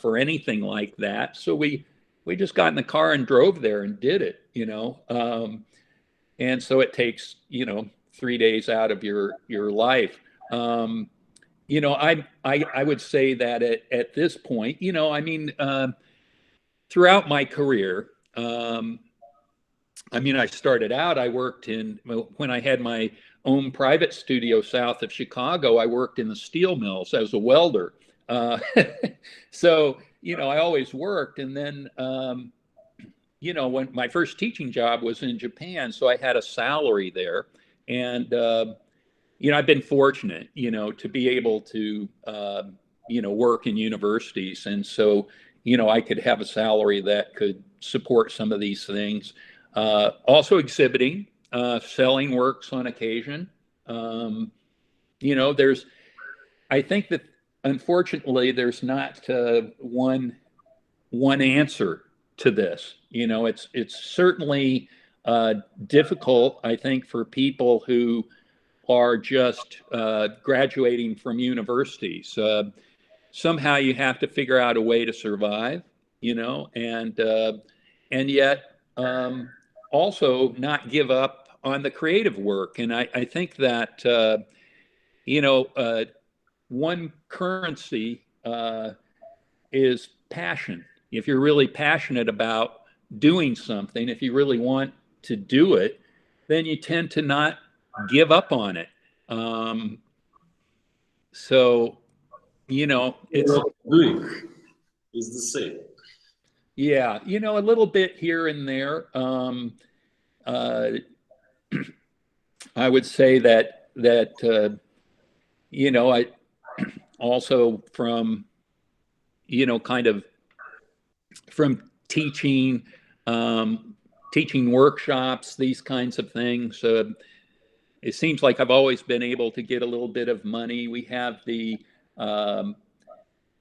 for anything like that. So we just got in the car and drove there and did it, and so it takes, 3 days out of your life. I would say that at this point, throughout my career, I started out, when I had my own private studio south of Chicago, I worked in the steel mills as a welder. So, I always worked. And then, when my first teaching job was in Japan, so I had a salary there. And, I've been fortunate, to be able to, work in universities. And so, I could have a salary that could support some of these things. Also exhibiting, selling works on occasion. I think that unfortunately there's not one answer to this. It's certainly difficult, I think, for people who are just graduating from universities. Somehow you have to figure out a way to survive, and yet also not give up on the creative work. And I think that, one currency is passion. If you're really passionate about doing something, if you really want to do it, then you tend to not give up on it. So, it's doing is the same. Yeah, a little bit here and there. I would say that I also from kind of from teaching workshops, these kinds of things. It seems like I've always been able to get a little bit of money. We have the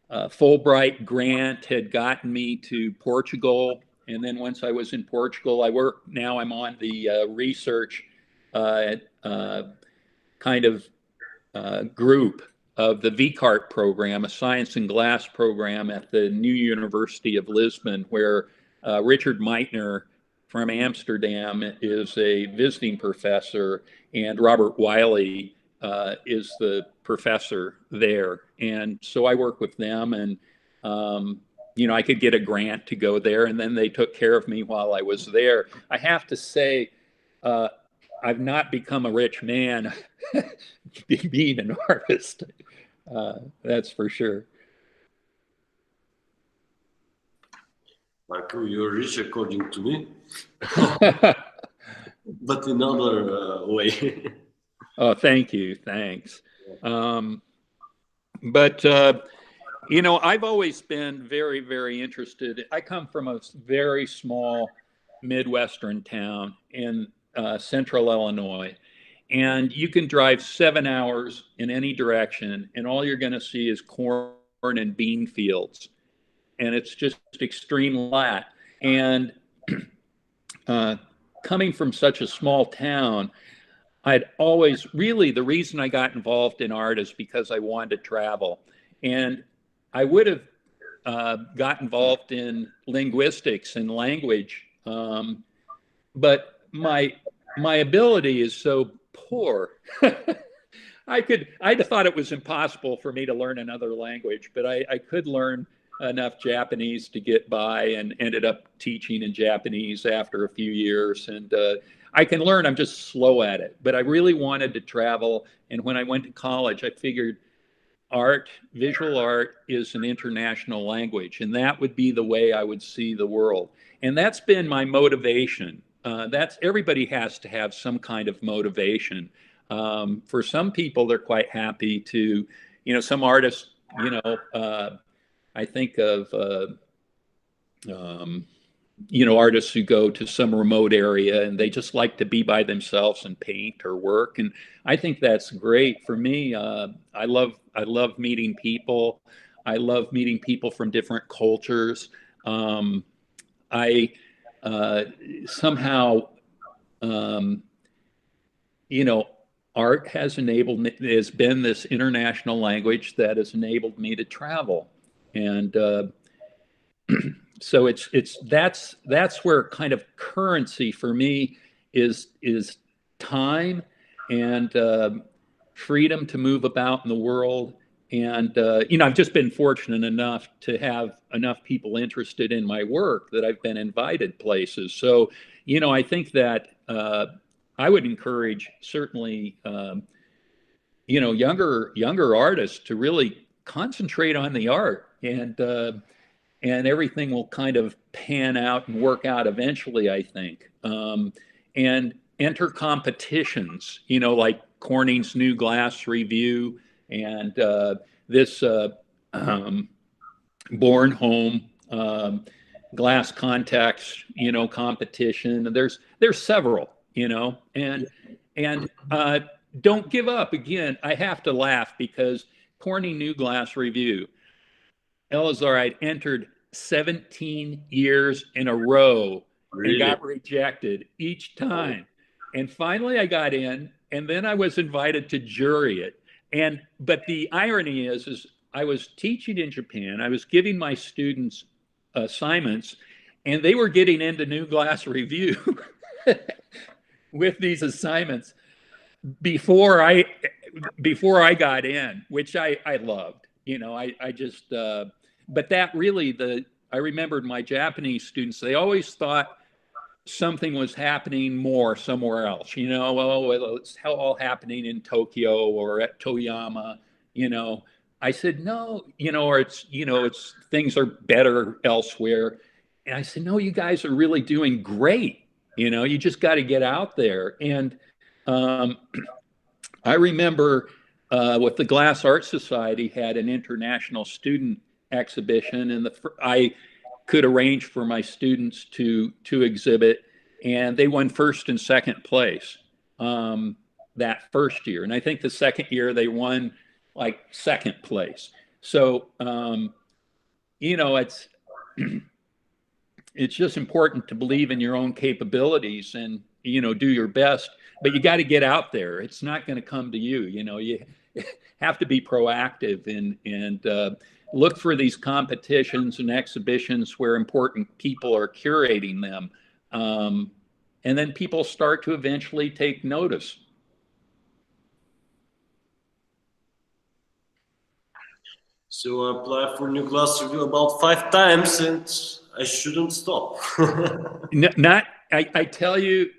Fulbright grant had gotten me to Portugal. And then once I was in Portugal, I'm on the research kind of group of the VCART program, a science and glass program at the New University of Lisbon, where Richard Meitner from Amsterdam is a visiting professor, and Robert Wiley is the professor there. And so I work with them, and I could get a grant to go there, and then they took care of me while I was there. I have to say, I've not become a rich man being an artist. That's for sure. Michael, you're rich according to me, but in another way. Oh, thank you. Thanks. But I've always been very, very interested. I come from a very small Midwestern town in central Illinois, and you can drive 7 hours in any direction, and all you're going to see is corn and bean fields. And it's just extreme flat. And coming from such a small town, I'd always the reason I got involved in art is because I wanted to travel. And I would have got involved in linguistics and language, but my ability is so poor. I'd thought it was impossible for me to learn another language, but I could learn enough Japanese to get by, and ended up teaching in Japanese after a few years. And I can learn, I'm just slow at it. But I really wanted to travel. And when I went to college, I figured visual art is an international language, and that would be the way I would see the world. And that's been my motivation. Everybody has to have some kind of motivation. For some people, they're quite happy to, some artists, I think of artists who go to some remote area and they just like to be by themselves and paint or work. And I think that's great. For me, I love meeting people. I love meeting people from different cultures. I somehow, art has been this international language that has enabled me to travel. And so that's where kind of currency for me is time and freedom to move about in the world. And I've just been fortunate enough to have enough people interested in my work that I've been invited places. So I think that I would encourage certainly younger artists to really concentrate on the art, and everything will kind of pan out and work out eventually, I think. And enter competitions, like Corning's New Glass Review and this Bornholm glass contacts, competition. There's several, and don't give up. Again, I have to laugh because Corning New Glass Review, Elazar, I'd entered 17 years in a row and got rejected each time. And finally I got in, and then I was invited to jury it. But the irony is I was teaching in Japan. I was giving my students assignments, and they were getting into New Glass Review with these assignments before I got in, which I loved. I just but that really I remembered my Japanese students, they always thought something was happening more somewhere else, it's all happening in Tokyo or at Toyama, I said, no, or it's things are better elsewhere. And I said, no, you guys are really doing great. You just got to get out there. And I remember with the Glass Art Society had an international student exhibition, and I could arrange for my students to exhibit, and they won first and second place that first year. And I think the second year they won like second place. So, it's just important to believe in your own capabilities and, do your best, but you got to get out there. It's not going to come to you. You have to be proactive and look for these competitions and exhibitions where important people are curating them. And then people start to eventually take notice. So I applied for New Glass Review about 5 times, and I shouldn't stop. I tell you,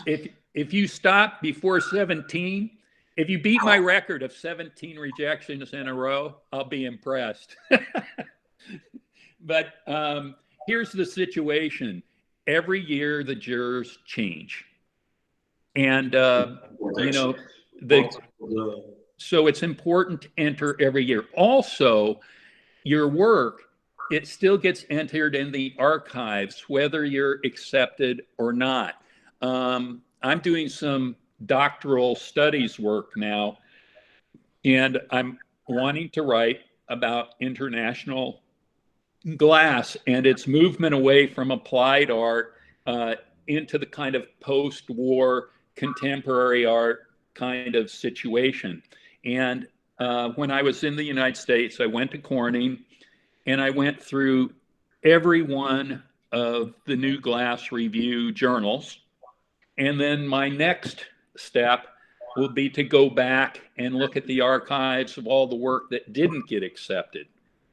if you stop before 17, if you beat my record of 17 rejections in a row, I'll be impressed. But here's the situation. Every year the jurors change. And, so it's important to enter every year. Also, your work, it still gets entered in the archives, whether you're accepted or not. I'm doing some doctoral studies work now, and I'm wanting to write about international glass and its movement away from applied art into the kind of post-war contemporary art kind of situation. And when I was in the United States, I went to Corning, and I went through every one of the New Glass Review journals. And then my next step will be to go back and look at the archives of all the work that didn't get accepted.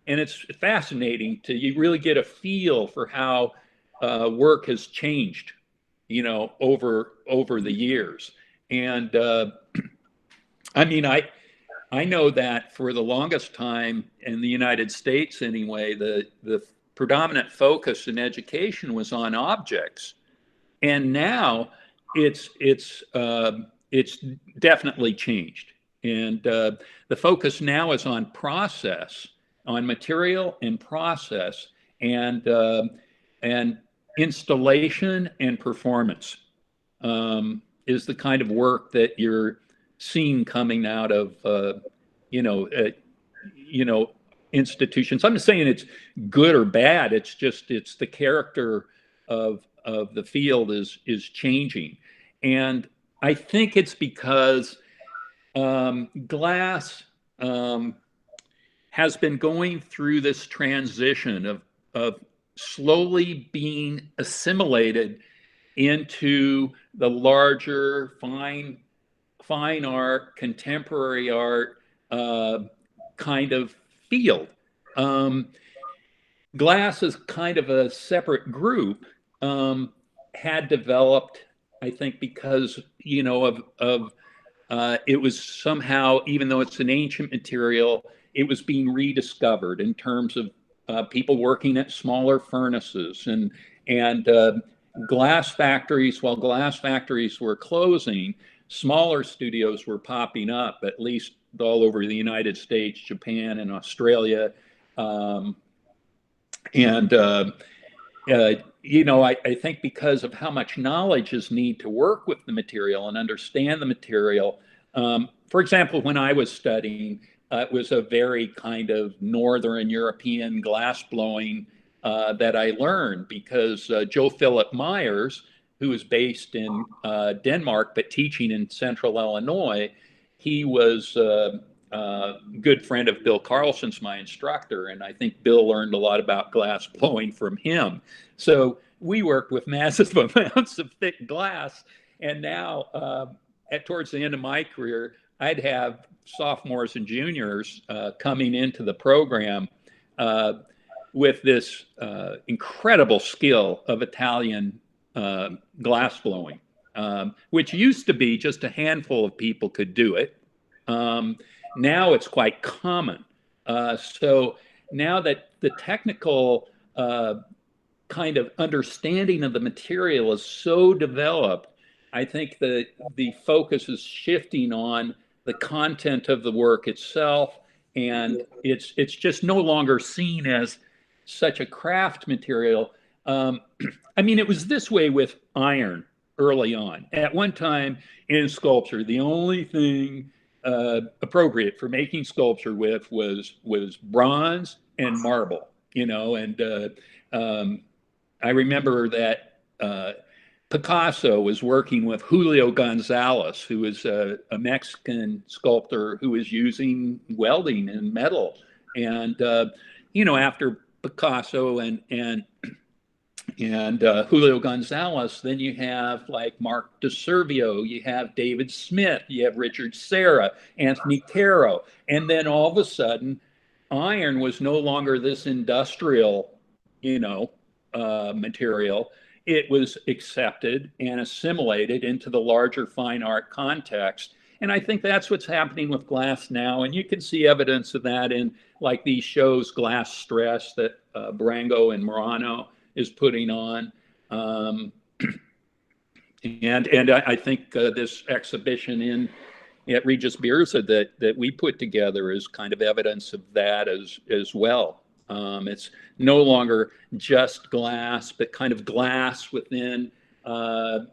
And it's fascinating you really get a feel for how work has changed, over the years. And I know that for the longest time in the United States anyway, the predominant focus in education was on objects. And now it's definitely changed. And the focus now is on process, on material and process. And installation and performance is the kind of work that you're seeing coming out of, institutions. I'm not saying it's good or bad. It's just, it's the character of the field is changing. And I think it's because glass has been going through this transition of slowly being assimilated into the larger fine art, contemporary art kind of field. Glass is kind of a separate group, had developed, I think, because, it was somehow, even though it's an ancient material, it was being rediscovered in terms of people working at smaller furnaces and glass factories. While glass factories were closing, smaller studios were popping up, at least all over the United States, Japan, and Australia. I think because of how much knowledge is needed to work with the material and understand the material. For example, when I was studying, it was a very kind of Northern European glass blowing that I learned because Joe Philip Myers, who is based in Denmark but teaching in Central Illinois, he was a good friend of Bill Carlson's, my instructor, and I think Bill learned a lot about glass blowing from him. So we worked with massive amounts of thick glass, and now towards the end of my career, I'd have sophomores and juniors coming into the program with this incredible skill of Italian glass blowing, which used to be just a handful of people could do it. Now it's quite common. So now that the technical kind of understanding of the material is so developed, I think that the focus is shifting on the content of the work itself, and it's just no longer seen as such a craft material. I mean, it was this way with iron early on. At one time in sculpture, the only thing appropriate for making sculpture with was bronze and marble, and I remember that Picasso was working with Julio Gonzalez, who is a Mexican sculptor who was using welding and metal. And, after Picasso and Julio Gonzalez, then you have like Mark DeServio, you have David Smith, you have Richard Serra, Anthony Caro. And then all of a sudden, iron was no longer this industrial, material. It was accepted and assimilated into the larger fine art context. And I think that's what's happening with glass now. And you can see evidence of that in like these shows, Glass Stress, that Barango and Murano is putting on. And I think this exhibition at Regis Birza that we put together is kind of evidence of that as well. It's no longer just glass, but kind of glass within, glass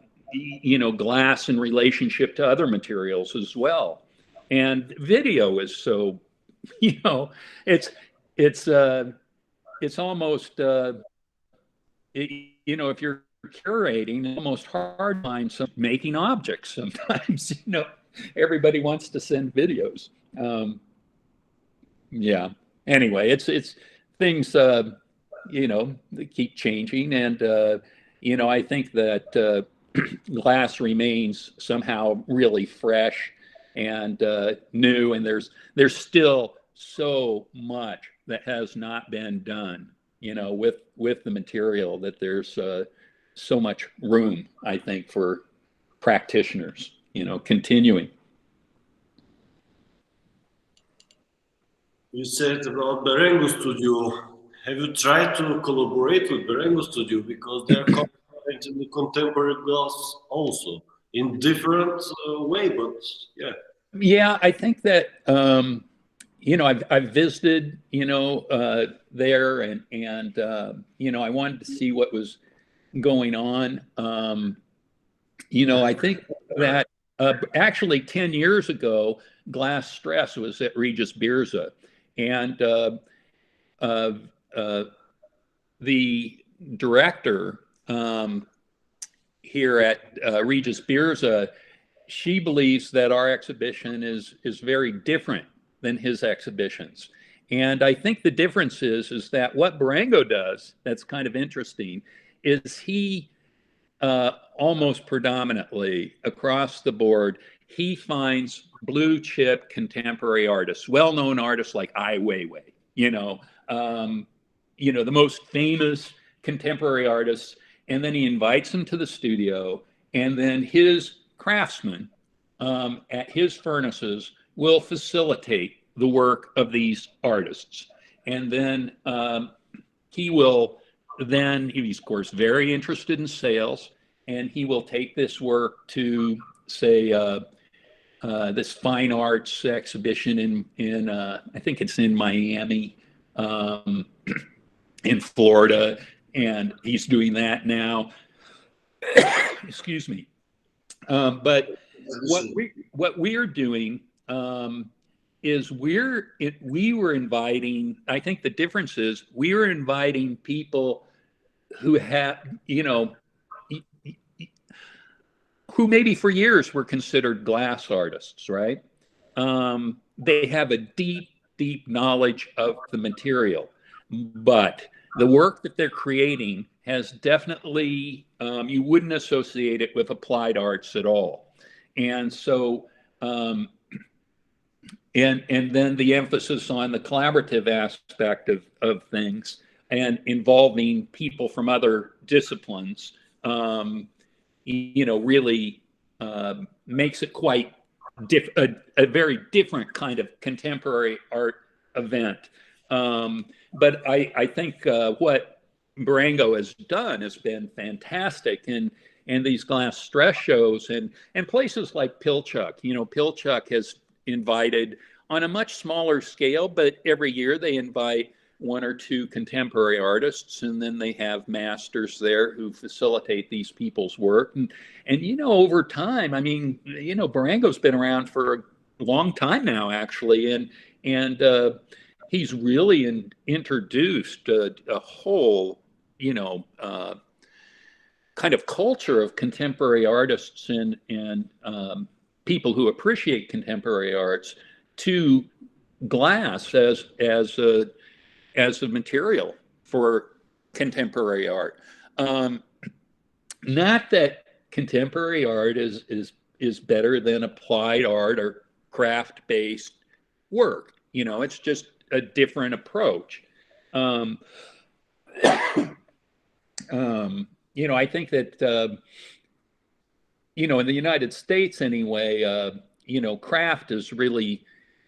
in relationship to other materials as well. And video is so, it's almost, if you're curating, it's almost hard to find some making objects sometimes. Everybody wants to send videos. Anyway, it's things, they keep changing. And, I think that glass remains somehow really fresh and new. And there's still so much that has not been done, with the material, that there's so much room, I think, for practitioners, continuing. You said about Barango Studio. Have you tried to collaborate with Barango Studio, because they are collaborating in contemporary glass also in different way, but yeah. Yeah, I think that I've visited there, and I wanted to see what was going on. I think that actually 10 years ago, Glass Stress was at Regis Beerza, and the director here at Regis Beerza, she believes that our exhibition is very different than his exhibitions. And I think the difference is that what Barango does, that's kind of interesting, is he almost predominantly across the board, he finds blue chip contemporary artists, well-known artists like Ai Weiwei, the most famous contemporary artists, and then he invites them to the studio, and then his craftsmen at his furnaces will facilitate the work of these artists. And then he's of course very interested in sales, and he will take this work to, say, this fine arts exhibition in I think it's in Miami, in Florida, and he's doing that now. Excuse me. But what we're doing is we were inviting, I think the difference is we were inviting people who have, who maybe for years were considered glass artists, right? They have a deep, deep knowledge of the material, but the work that they're creating has definitely, you wouldn't associate it with applied arts at all. And so, and then the emphasis on the collaborative aspect of things and involving people from other disciplines, really makes it quite a very different kind of contemporary art event. But I think what Barango has done has been fantastic, and these glass stress shows and places like Pilchuck. Pilchuck has invited on a much smaller scale, but every year they invite one or two contemporary artists, and then they have masters there who facilitate these people's work. And over time, Barango's been around for a long time now, actually, and he's really introduced a whole, kind of culture of contemporary artists and people who appreciate contemporary arts to glass as a material for contemporary art. Not that contemporary art is better than applied art or craft-based work. It's just a different approach. I think that, in the United States anyway, craft is really,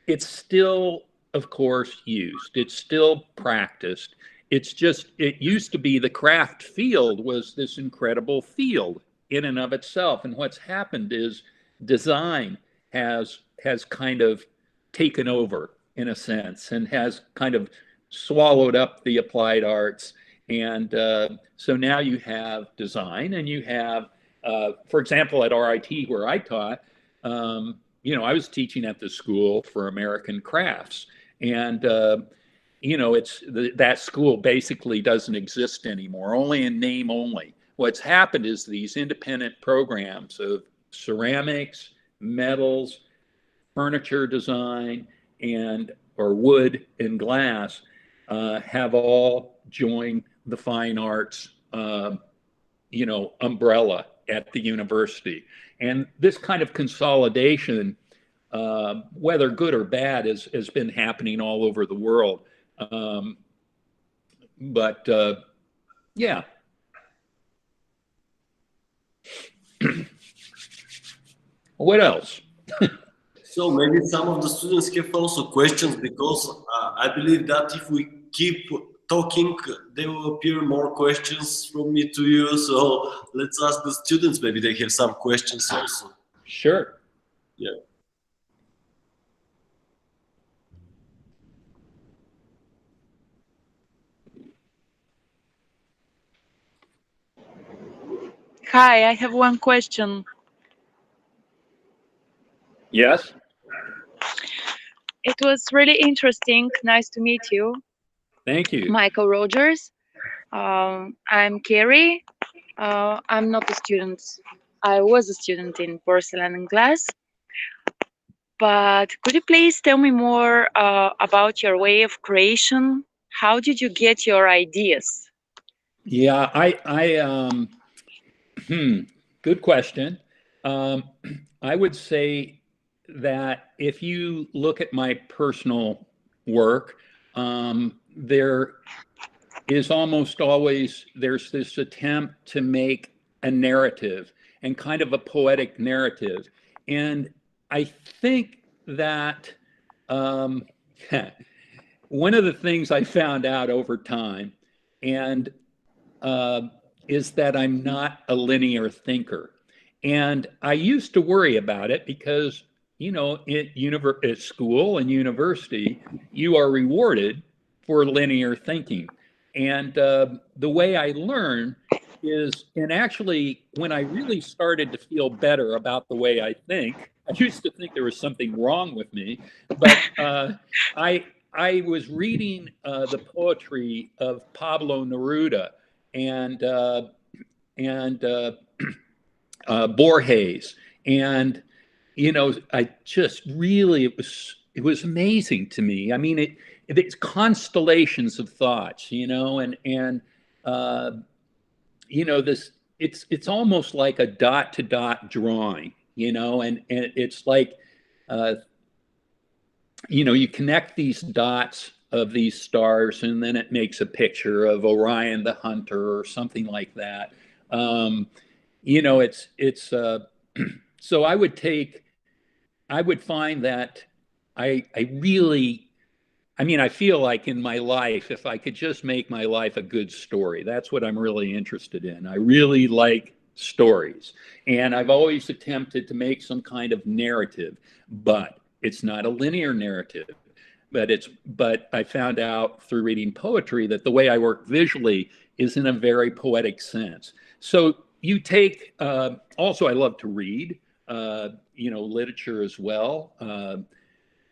it's still, of course, used. It's still practiced. It's just, it used to be the craft field was this incredible field in and of itself. And what's happened is design has kind of taken over in a sense and has kind of swallowed up the applied arts. And so now you have design and you have, for example, at RIT where I taught, I was teaching at the School for American Crafts. And, that school basically doesn't exist anymore, only in name only. What's happened is these independent programs of ceramics, metals, furniture design, or wood and glass have all joined the fine arts, umbrella at the university. And this kind of consolidation, whether good or bad, has been happening all over the world. Yeah. What else? So maybe some of the students have also questions, because I believe that if we keep talking, there will appear more questions from me to you. So let's ask the students, maybe they have some questions also. Sure. Yeah. Hi, I have one question. Yes. It was really interesting. Nice to meet you, Thank you. Michael Roджърс. I'm Carrie. I'm not a student. I was a student in porcelain glass. But could you please tell me more about your way of creation? How did you get your ideas? Yeah, good question. I would say that if you look at my personal work, there is almost always, there's this attempt to make a narrative and kind of a poetic narrative. And I think that one of the things I found out over time and is that I'm not a linear thinker. And I used to worry about it because, you know, at school and university, you are rewarded for linear thinking. And the way I learn is, and actually, when I really started to feel better about the way I think, I used to think there was something wrong with me, but I was reading the poetry of Pablo Neruda and Borges, and you know, I just really it was amazing to me. I mean, it's constellations of thoughts, you know, and you know, this it's almost like a dot to dot drawing, you know, and it's like you know, you connect these dots of these stars and then it makes a picture of Orion the Hunter or something like that. You know, it's so I would find that I really, I mean, I feel like in my life, if I could just make my life a good story, that's what I'm really interested in. I really like stories, and I've always attempted to make some kind of narrative, but it's not a linear narrative. But I found out through reading poetry that the way I work visually is in a very poetic sense. So you take, also I love to read, you know, literature as well.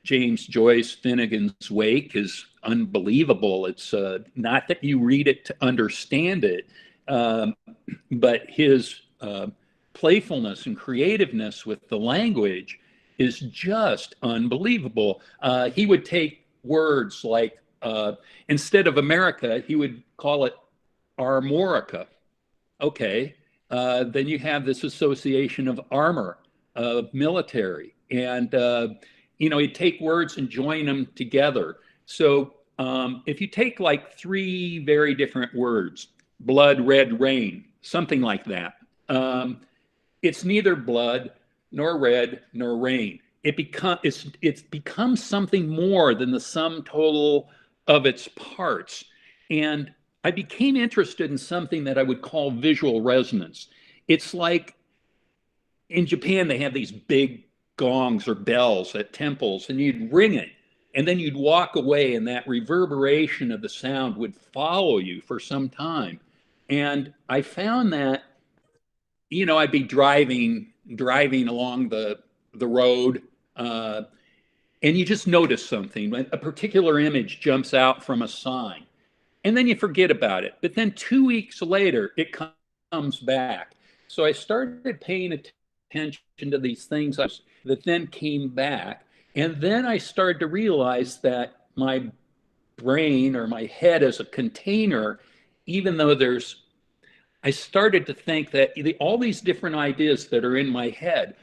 James Joyce Finnegan's Wake is unbelievable. It's not that you read it to understand it, but his playfulness and creativeness with the language is just unbelievable. He would take words like, instead of America, he would call it Armorica. Okay, then you have this association of armor, of military, and you know, you take words and join them together. So if you take like three very different words, blood, red, rain, something like that, it's neither blood nor red nor rain. It's become something more than the sum total of its parts. And I became interested in something that I would call visual resonance. It's like in Japan, they have these big gongs or bells at temples, and you'd ring it, and then you'd walk away, and that reverberation of the sound would follow you for some time. And I found that, you know, I'd be driving along the road, and you just notice something. A particular image jumps out from a sign, and then you forget about it. But then 2 weeks later, it comes back. So I started paying attention to these things that then came back. And then I started to realize that my brain or my head as a container, even though I started to think that all these different ideas that are in my head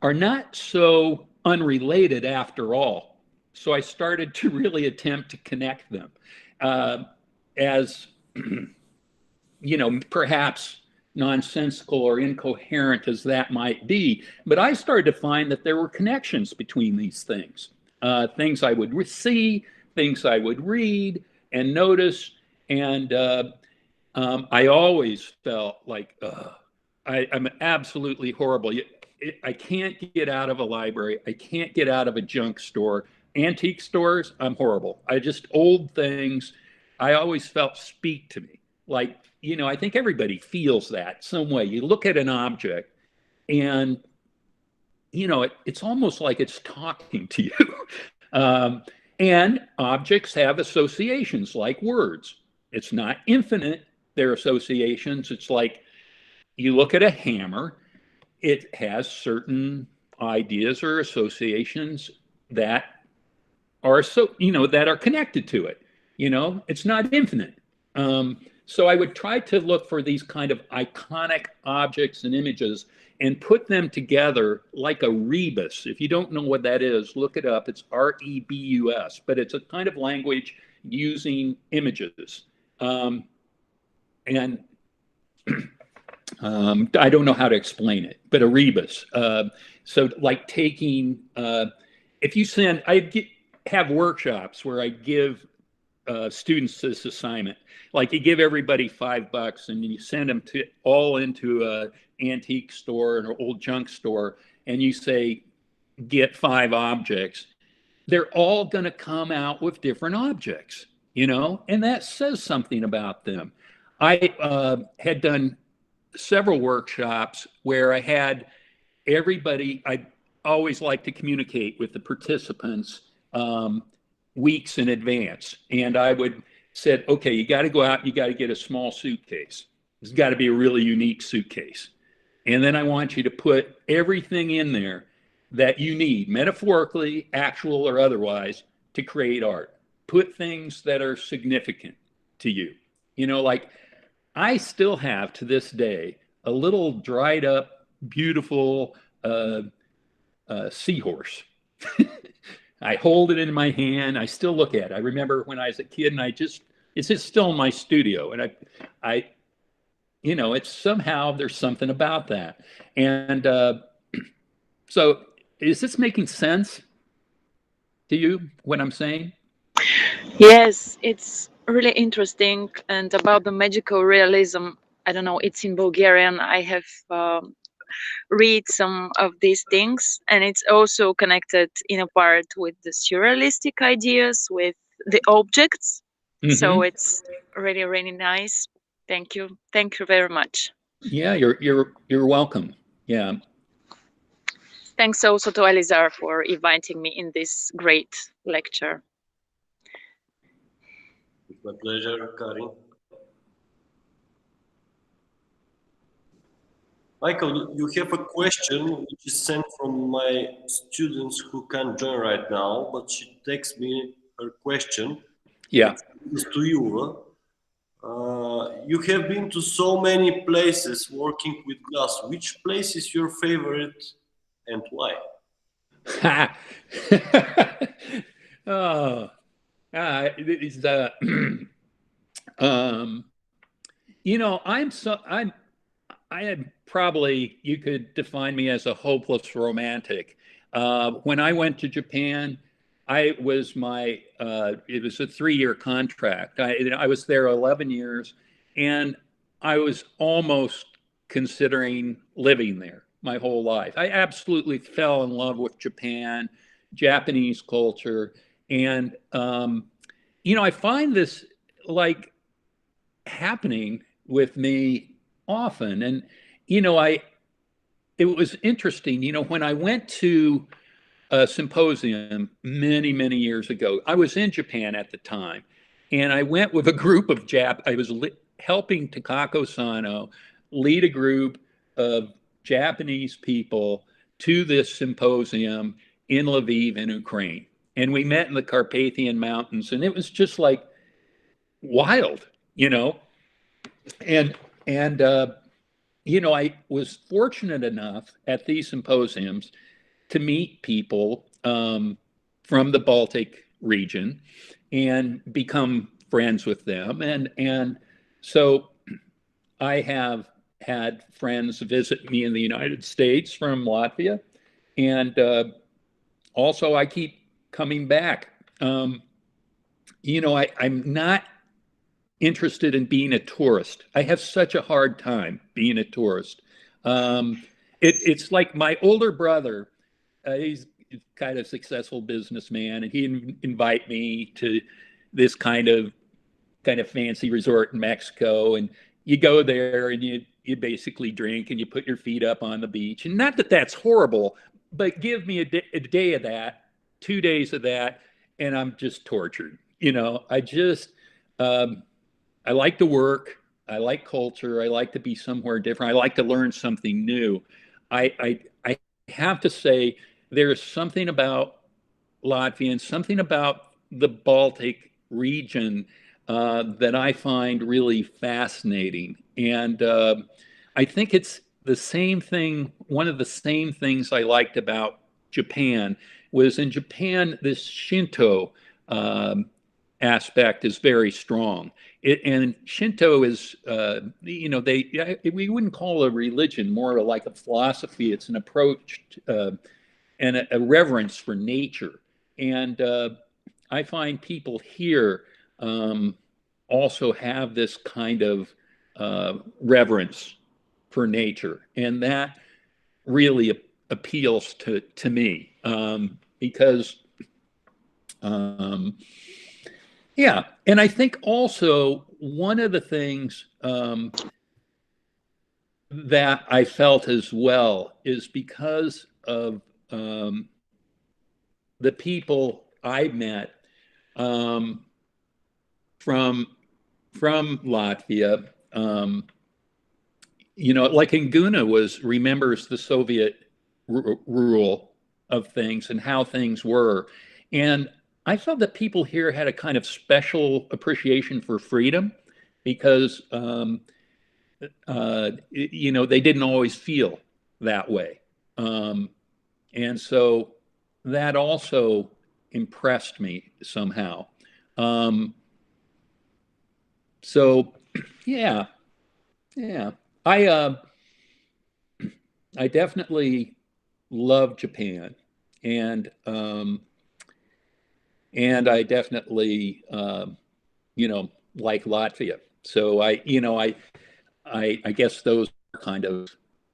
are not so unrelated after all. So I started to really attempt to connect them as, you know, perhaps nonsensical or incoherent as that might be. But I started to find that there were connections between these things, things I would see, things I would read and notice. And I always felt like I'm absolutely horrible. I can't get out of a library. I can't get out of a junk store. Antique stores, I'm horrible. Old things, I always felt speak to me. like, you know, I think everybody feels that some way. You look at an object and, you know, it's almost like it's talking to you. And objects have associations like words. It's not infinite, their associations. It's like you look at a hammer, it has certain ideas or associations that are that are connected to it. You know, it's not infinite. So I would try to look for these kind of iconic objects and images and put them together like a rebus. If you don't know what that is, look it up. It's R-E-B-U-S, but it's a kind of language using images. And I don't know how to explain it, but a rebus. So like taking, if you send, have workshops where I give students this assignment. Like you give everybody $5 and you send them all into a antique store or an old junk store, and you say, get 5 objects. They're all going to come out with different objects, you know, and that says something about them. I had done several workshops where I had everybody, I always like to communicate with the participants weeks in advance. And I would said, okay, you got to go out, you got to get a small suitcase. It's got to be a really unique suitcase. And then I want you to put everything in there that you need, metaphorically, actual or otherwise, to create art. Put things that are significant to you. You know, like I still have to this day a little dried up, beautiful seahorse. I hold it in my hand. I still look at it. I remember when I was a kid, and it's just still in my studio. And I, you know, it's somehow there's something about that. And so is this making sense to you, what I'm saying? Yes, it's really interesting. And about the magical realism, I don't know, it's in Bulgarian. I have read some of these things, and it's also connected in a part with the surrealistic ideas, with the objects. Mm-hmm. So it's really, really nice. Thank you very much. Yeah, you're welcome. Yeah, thanks also to Alizar for inviting me in this great lecture. It's my pleasure, Karin. Michael, you have a question which is sent from my students who can't join right now, but she texts me her question. Yeah. It's to you. You have been to so many places working with glass. Which place is your favorite and why? You know, I am probably, you could define me as a hopeless romantic. When I went to Japan, it was a 3-year contract. I was there 11 years, and I was almost considering living there my whole life. I absolutely fell in love with Japan, Japanese culture. And, you know, I find this like happening with me often. And, you know, it was interesting, you know, when I went to a symposium many, many years ago, I was in Japan at the time, and I went with a group of I was helping Takako Sano lead a group of Japanese people to this symposium in Lviv in Ukraine. And we met in the Carpathian Mountains, and it was just like wild, you know, and you know, I was fortunate enough at these symposiums to meet people from the Baltic region and become friends with them. And so I have had friends visit me in the United States from Latvia. And also I keep coming back. You know, I'm not interested in being a tourist. I have such a hard time being a tourist. It's like my older brother, he's kind of successful businessman, and he invite me to this kind of kind of fancy resort in Mexico, and you go there and you basically drink and you put your feet up on the beach. And not that that's horrible, but give me a day of that, 2 days of that, and I'm just tortured. I just, I like to work. I like culture. I like to be somewhere different. I like to learn something new. I have to say, there's something about Latvia and something about the Baltic region that I find really fascinating. And I think it's the same thing. One of the same things I liked about Japan was, in Japan, this Shinto aspect is very strong. And Shinto is, we wouldn't call it a religion, more like a philosophy. It's an approach and a reverence for nature. And I find people here also have this kind of reverence for nature. And that really appeals to me because, yeah. And I think also one of the things that I felt as well is because of the people I met from Latvia, like Inguna remembers the Soviet rule of things and how things were. And I felt that people here had a kind of special appreciation for freedom because, they didn't always feel that way. And so that also impressed me somehow. So, yeah. I definitely love Japan, and I definitely, like Latvia. So I guess those are kind of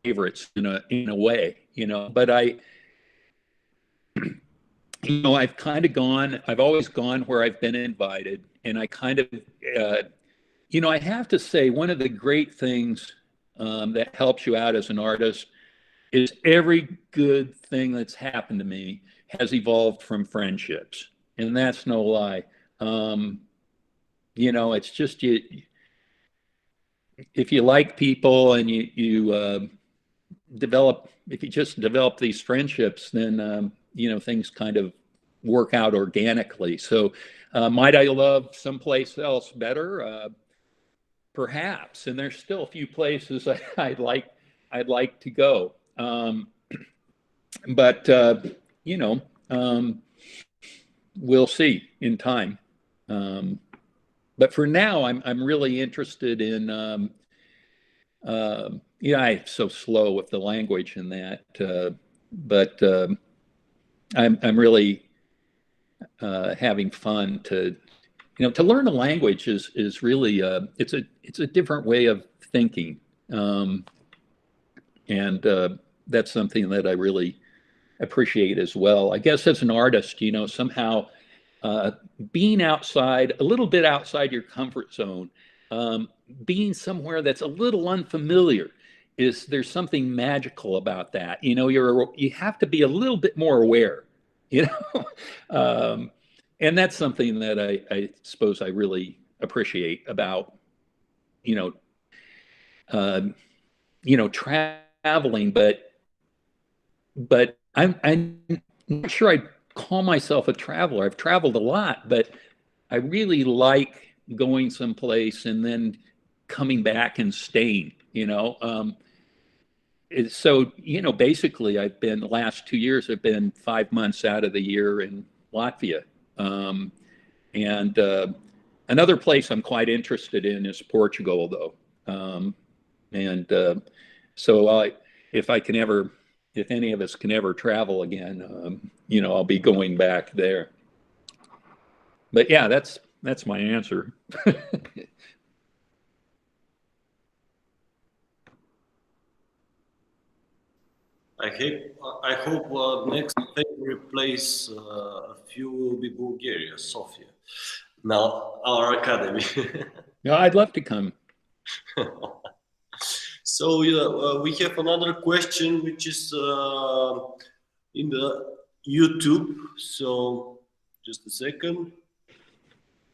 favorites in a way, but I've always gone where I've been invited, and I kind of, I have to say, one of the great things that helps you out as an artist is every good thing that's happened to me has evolved from friendships. And that's no lie. It's just if you like people and you develop these friendships, then, things kind of work out organically. So might I love someplace else better? Perhaps. And there's still a few places I'd like to go. But we'll see in time. But for now, I'm really interested in, I'm so slow with the language in that, but I'm really having fun to learn a language is really, it's a different way of thinking. And that's something that I really appreciate as well. I guess as an artist, somehow being outside, a little bit outside your comfort zone, being somewhere that's a little unfamiliar, there's something magical about that. You have to be a little bit more aware, and that's something that I suppose I really appreciate about, traveling, but I'm not sure I'd call myself a traveler. I've traveled a lot, but I really like going someplace and then coming back and staying, So, basically the last 2 years, I've been 5 months out of the year in Latvia. And another place I'm quite interested in is Portugal, though. So if any of us can ever travel again, I'll be going back there. But yeah, that's my answer. I hope next favorite place a few will be Bulgaria, Sofia. Now, our academy. Yeah, I'd love to come. So we have another question, which is in the YouTube. So just a second.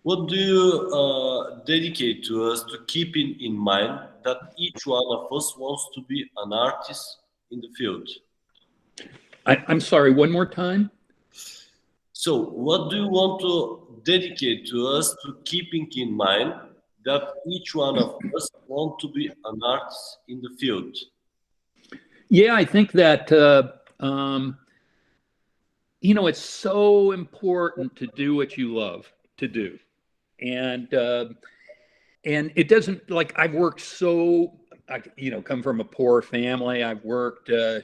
What do you dedicate to us to keeping in mind that each one of us wants to be an artist in the field? I'm sorry, one more time? So what do you want to dedicate to us to keeping in mind that each one of us want to be an artist in the field? Yeah, I think that, it's so important to do what you love to do. And it doesn't, like, I've worked come from a poor family. I've worked in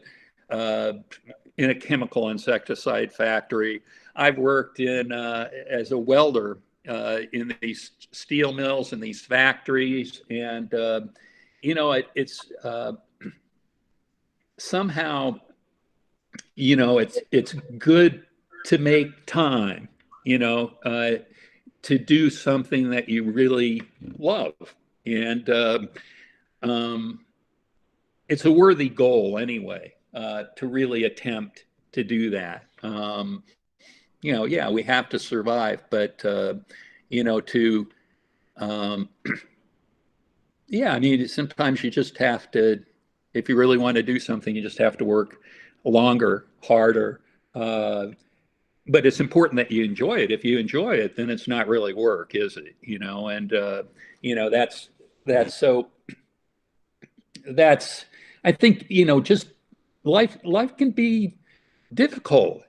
a chemical insecticide factory. I've worked as a welder in these steel mills and these factories. And, it's somehow, it's good to make time, to do something that you really love. And it's a worthy goal anyway, to really attempt to do that. We have to survive, but, sometimes you just have to, if you really want to do something, you just have to work longer, harder. But it's important that you enjoy it. If you enjoy it, then it's not really work, is it? That's I think, just life can be difficult,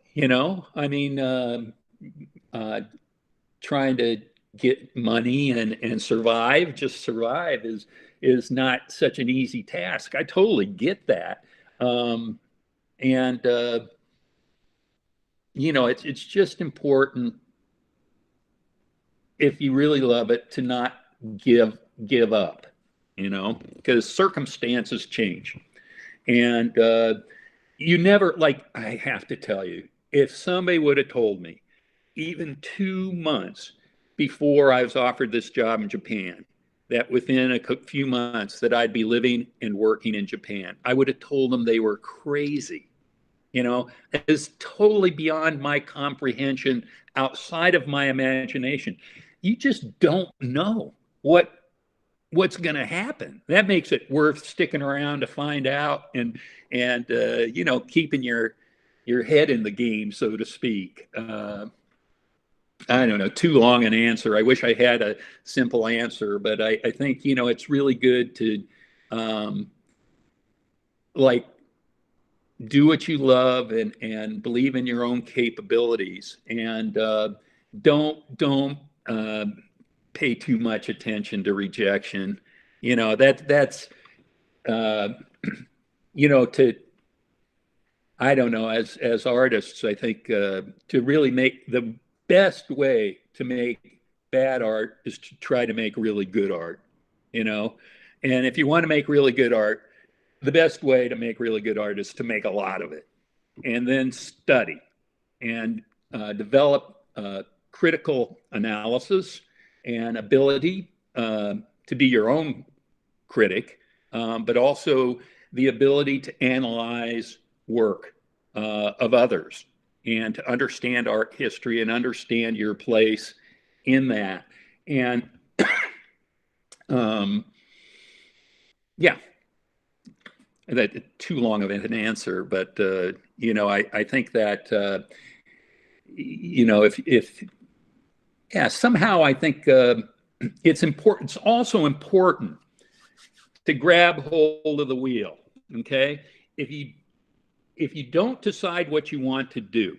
trying to get money and survive, just survive is not such an easy task. I totally get that. It's just important, if you really love it, to not give up, because circumstances change. And you never, like, I have to tell you, if somebody would have told me even 2 months before I was offered this job in Japan, that within a few months that I'd be living and working in Japan, I would have told them they were crazy. It's totally beyond my comprehension, outside of my imagination. You just don't know what's going to happen. That makes it worth sticking around to find out, and keeping your head in the game, so to speak. I don't know, too long an answer. I wish I had a simple answer, but I think, it's really good to do what you love and believe in your own capabilities, and don't pay too much attention to rejection. That's I don't know, as artists, I think to really make the best way to make bad art is to try to make really good art, and if you want to make really good art, the best way to make really good art is to make a lot of it, and then study and develop critical analysis and ability to be your own critic, but also the ability to analyze work of others and to understand art history and understand your place in that. And that too long of an answer, but I think that somehow I think it's important. It's also important to grab hold of the wheel. Okay, if you don't decide what you want to do,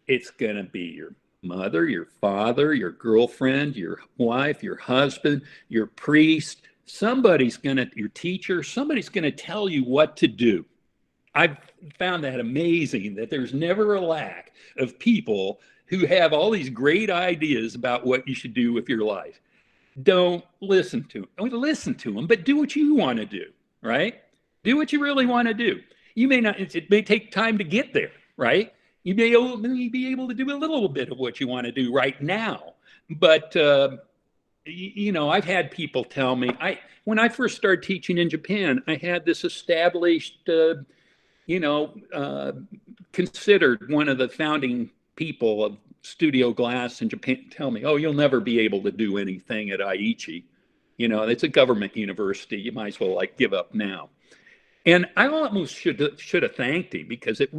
it's gonna be your mother, your father, your girlfriend, your wife, your husband, your priest. Your teacher, somebody's gonna tell you what to do. I've found that amazing, that there's never a lack of people who have all these great ideas about what you should do with your life. Don't listen to them. Don't listen to them, but do what you want to do, right? Do what you really want to do. You may not, it may take time to get there, right? You may be able to do a little bit of what you want to do right now, But I've had people tell me, when I first started teaching in Japan, I had this established, considered one of the founding people of studio glass in Japan tell me, oh, you'll never be able to do anything at Aichi. It's a government university. You might as well give up now. And I almost should have thanked him, because it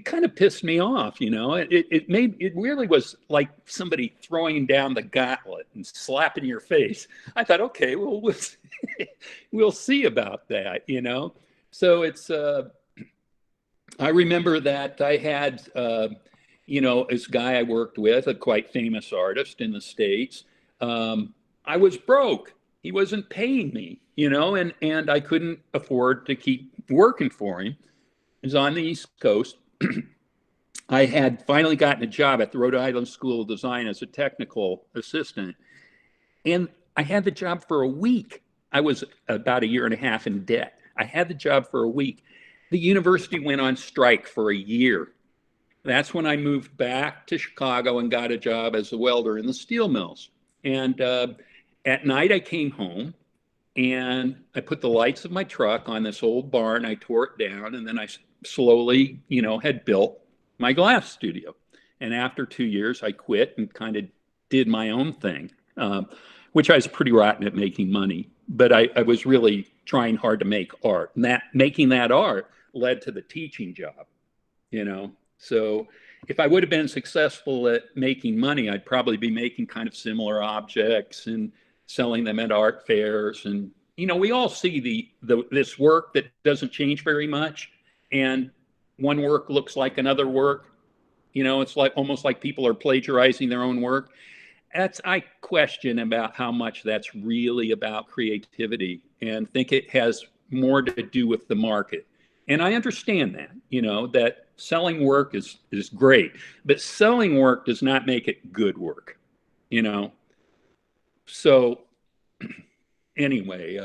kind of pissed me off. It really was like somebody throwing down the gauntlet and slapping your face. I thought, okay, well, we'll see about that, So it's, I remember that I had, this guy I worked with, a quite famous artist in the States. I was broke. He wasn't paying me, and I couldn't afford to keep working for him. He was on the East Coast. I had finally gotten a job at the Rhode Island School of Design as a technical assistant. And I had the job for a week. I was about 1.5 years in debt. I had the job for a week. The university went on strike for a year. That's when I moved back to Chicago and got a job as a welder in the steel mills. And at night I came home and I put the lights of my truck on this old barn. I tore it down, and then I slowly, had built my glass studio. And after 2 years, I quit and kind of did my own thing, which I was pretty rotten at making money. But I was really trying hard to make art. And making that art led to the teaching job, So if I would have been successful at making money, I'd probably be making kind of similar objects and selling them at art fairs. And, we all see this work that doesn't change very much. And one work looks like another work. It's almost like people are plagiarizing their own work. I question about how much that's really about creativity, and think it has more to do with the market. And I understand that, that selling work is great, but selling work does not make it good work, So anyway,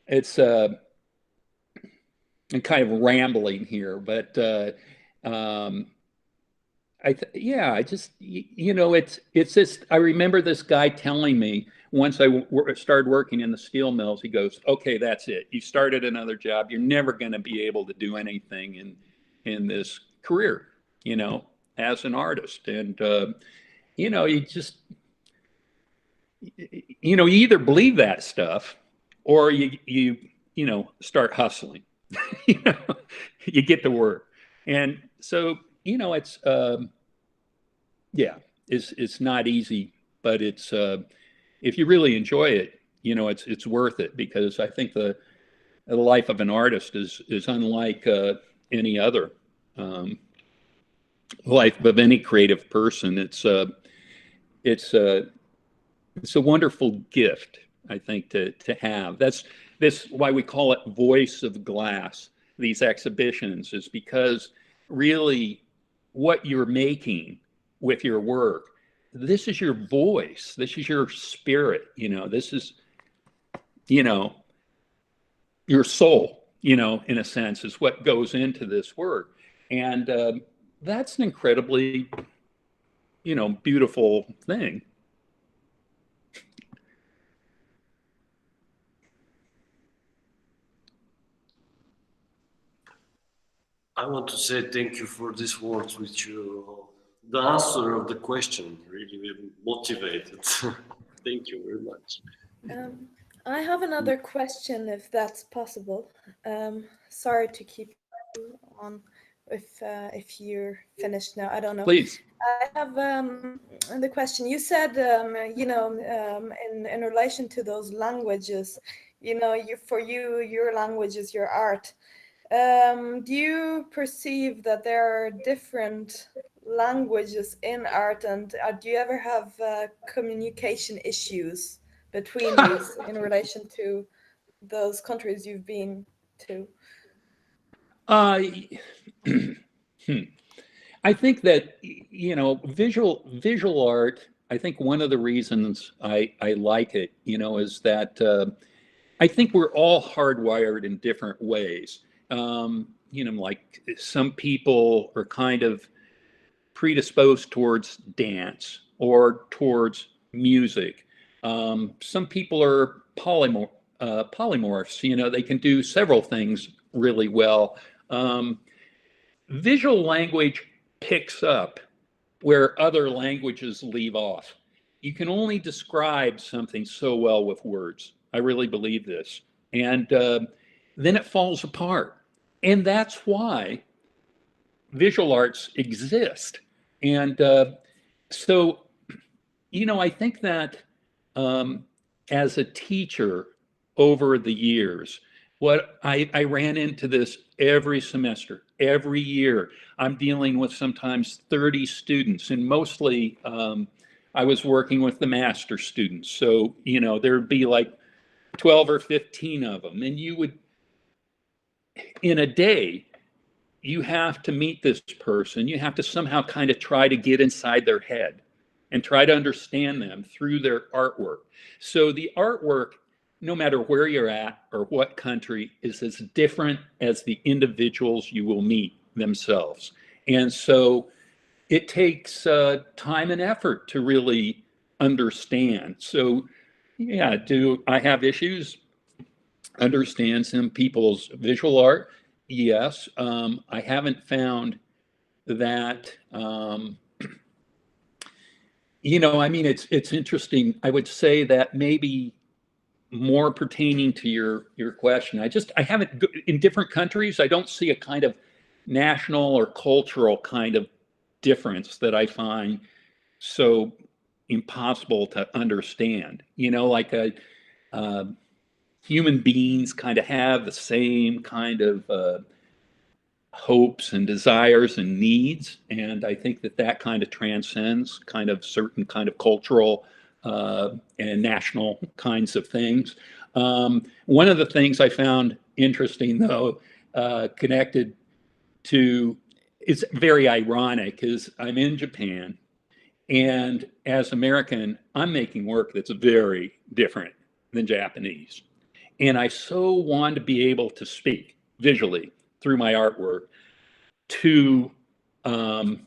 it's I'm kind of rambling here, but it's just, I remember this guy telling me once I started working in the steel mills, he goes, okay, that's it. You started another job. You're never going to be able to do anything in this career, as an artist. And, you just, you either believe that stuff or you start hustling. You get to work. And so, it's it's not easy, but it's if you really enjoy it, it's worth it, because I think the life of an artist is unlike any other life of any creative person. It's a wonderful gift, I think, to have. That's why we call it Voice of Glass, these exhibitions, is because really what you're making with your work, this is your voice, this is your spirit, this is, your soul, in a sense, is what goes into this work. And that's an incredibly, beautiful thing. I want to say thank you for these words, which the answer of the question really motivated. Thank you very much. I have another question, if that's possible. Sorry to keep you on if you're finished now. I don't know. Please. I have the question. You said, in relation to those languages, your language is your art. Do you perceive that there are different languages in art, and do you ever have communication issues between these in relation to those countries you've been to? I think that, visual art, I think one of the reasons I like it, is that I think we're all hardwired in different ways. Like some people are kind of predisposed towards dance or towards music. Some people are polymorphs, you know, they can do several things really well. Visual language picks up where other languages leave off. You can only describe something so well with words. I really believe this. And then it falls apart. And that's why visual arts exist. And so, you know, I think that as a teacher over the years, what I ran into this every semester, every year. I'm dealing with sometimes 30 students, and mostly I was working with the master students. So, you know, there'd be like 12 or 15 of them. And you would, in a day, you have to meet this person. You have to somehow kind of try to get inside their head and try to understand them through their artwork. So the artwork, no matter where you're at or what country, is as different as the individuals you will meet themselves. And so it takes time and effort to really understand. So yeah, do I have issues? Understand some people's visual art? Yes. I haven't found that, you know, I mean, it's interesting. I would say that maybe more pertaining to your question, I haven't, in different countries, I don't see a kind of national or cultural kind of difference that I find so impossible to understand. You know, like human beings kind of have the same kind of hopes and desires and needs, and I think that kind of transcends kind of certain kind of cultural and national kinds of things. One of the things I found interesting, though, connected to, it's very ironic, is I'm in Japan, and as American, I'm making work that's very different than Japanese. And I so want to be able to speak visually through my artwork to the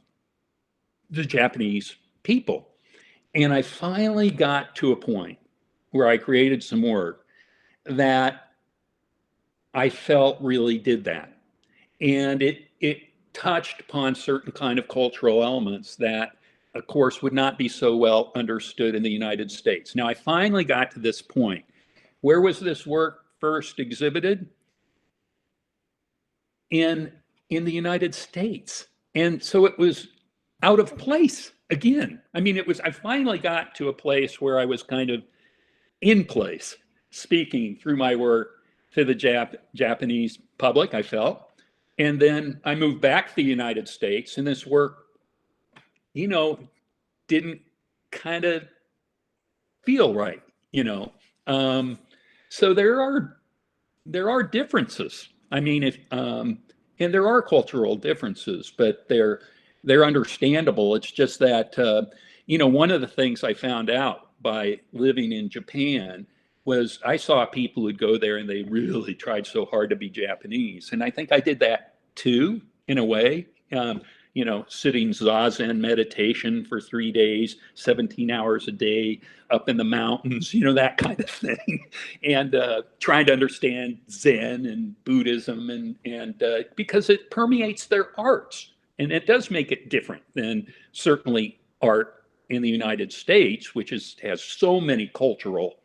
Japanese people. And I finally got to a point where I created some work that I felt really did that. And it touched upon certain kind of cultural elements that, of course, would not be so well understood in the United States. Now, I finally got to this point. Where was this work first exhibited? In the United States. And so it was out of place again. I mean, I finally got to a place where I was kind of in place, speaking through my work to the Japanese public, I felt. And then I moved back to the United States, and this work, you know, didn't kind of feel right, you know. So there are differences. I mean, and there are cultural differences, but they're understandable. It's just that, you know, one of the things I found out by living in Japan was I saw people who'd go there and they really tried so hard to be Japanese. And I think I did that too, in a way. You know, sitting zazen meditation for 3 days, 17 hours a day, up in the mountains, you know, that kind of thing. And trying to understand Zen and Buddhism and because it permeates their arts. And it does make it different than certainly art in the United States, which has so many cultural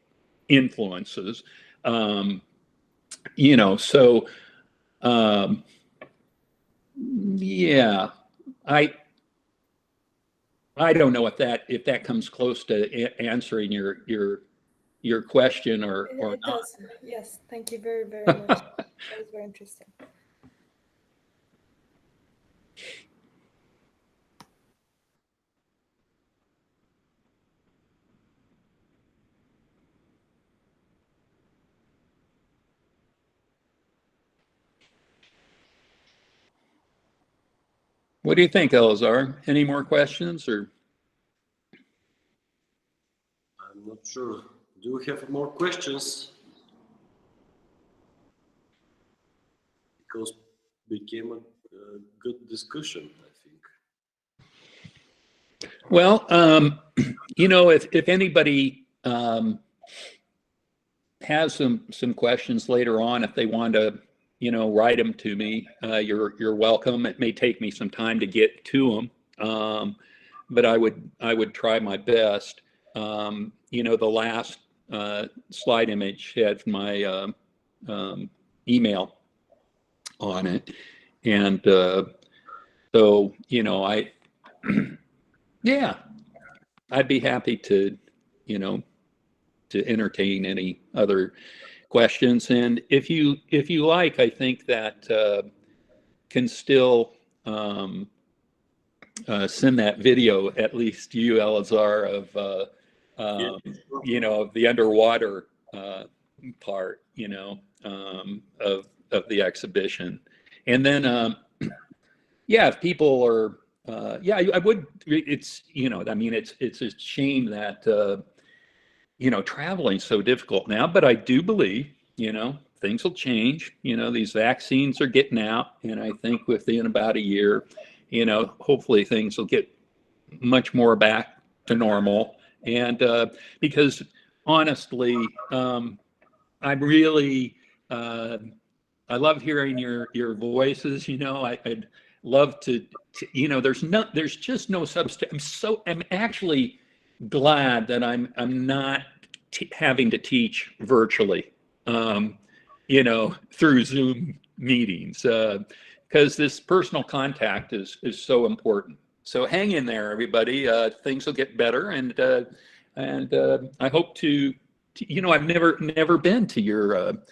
influences. You know, so yeah. I don't know if that comes close to answering your question or It not. does. Yes, thank you very, very much. That was very interesting. What do you think, Elazar? Any more questions or? I'm not sure. Do we have more questions? Because it became a good discussion, I think. Well, if anybody has some questions later on, if they want to, write them to me, you're welcome. It may take me some time to get to them, but I would try my best. The last slide image had my email on it, and so yeah, I'd be happy to entertain any other questions. And if you like, I think that can still send that video, at least you, Elazar, of of the underwater part, of the exhibition. And then if people are I would, it's it's a shame that traveling's so difficult now, but I do believe things will change. These vaccines are getting out, and I think within about a year, hopefully things will get much more back to normal. And because honestly, I really I love hearing your voices. I'd love to there's just no substitute. I'm actually glad that I'm not having to teach virtually, through Zoom meetings, because this personal contact is so important. So hang in there, everybody. Things will get better, and I hope to. I've never been to your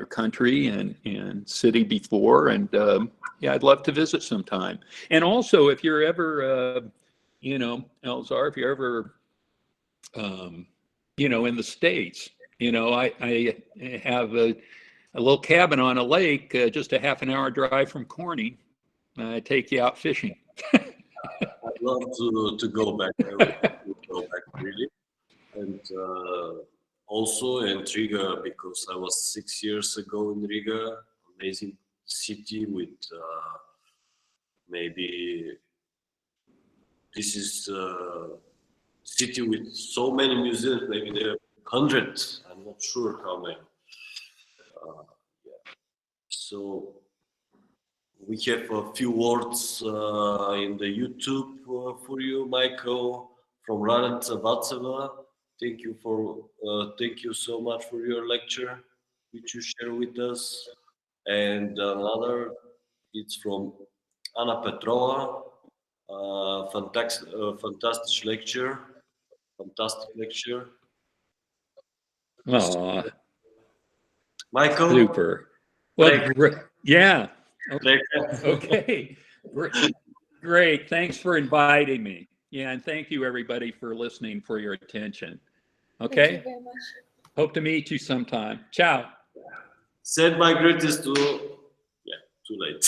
country and city before, and I'd love to visit sometime. And also, if you're ever Elzar, if you're ever in the States, I have a little cabin on a lake, just a half an hour drive from Corning. I take you out fishing. I'd love to go back. I would go back really, and also in Riga, because I was 6 years ago in Riga. Amazing city with maybe this is a city with so many museums. Maybe there are hundreds. I'm not sure how many. So we have a few words in the YouTube for you, Michael, from Rada Tsavaceva. Thank you so much for your lecture, which you share with us. And another, it's from Anna Petrova. Fantastic lecture. Aw, Michael. super. Well, yeah. Break. Okay. Great. Thanks for inviting me. Yeah, and thank you everybody for listening, for your attention. Okay. Thank you very much. Hope to meet you sometime. Ciao. Send my greetings to. Yeah, too late.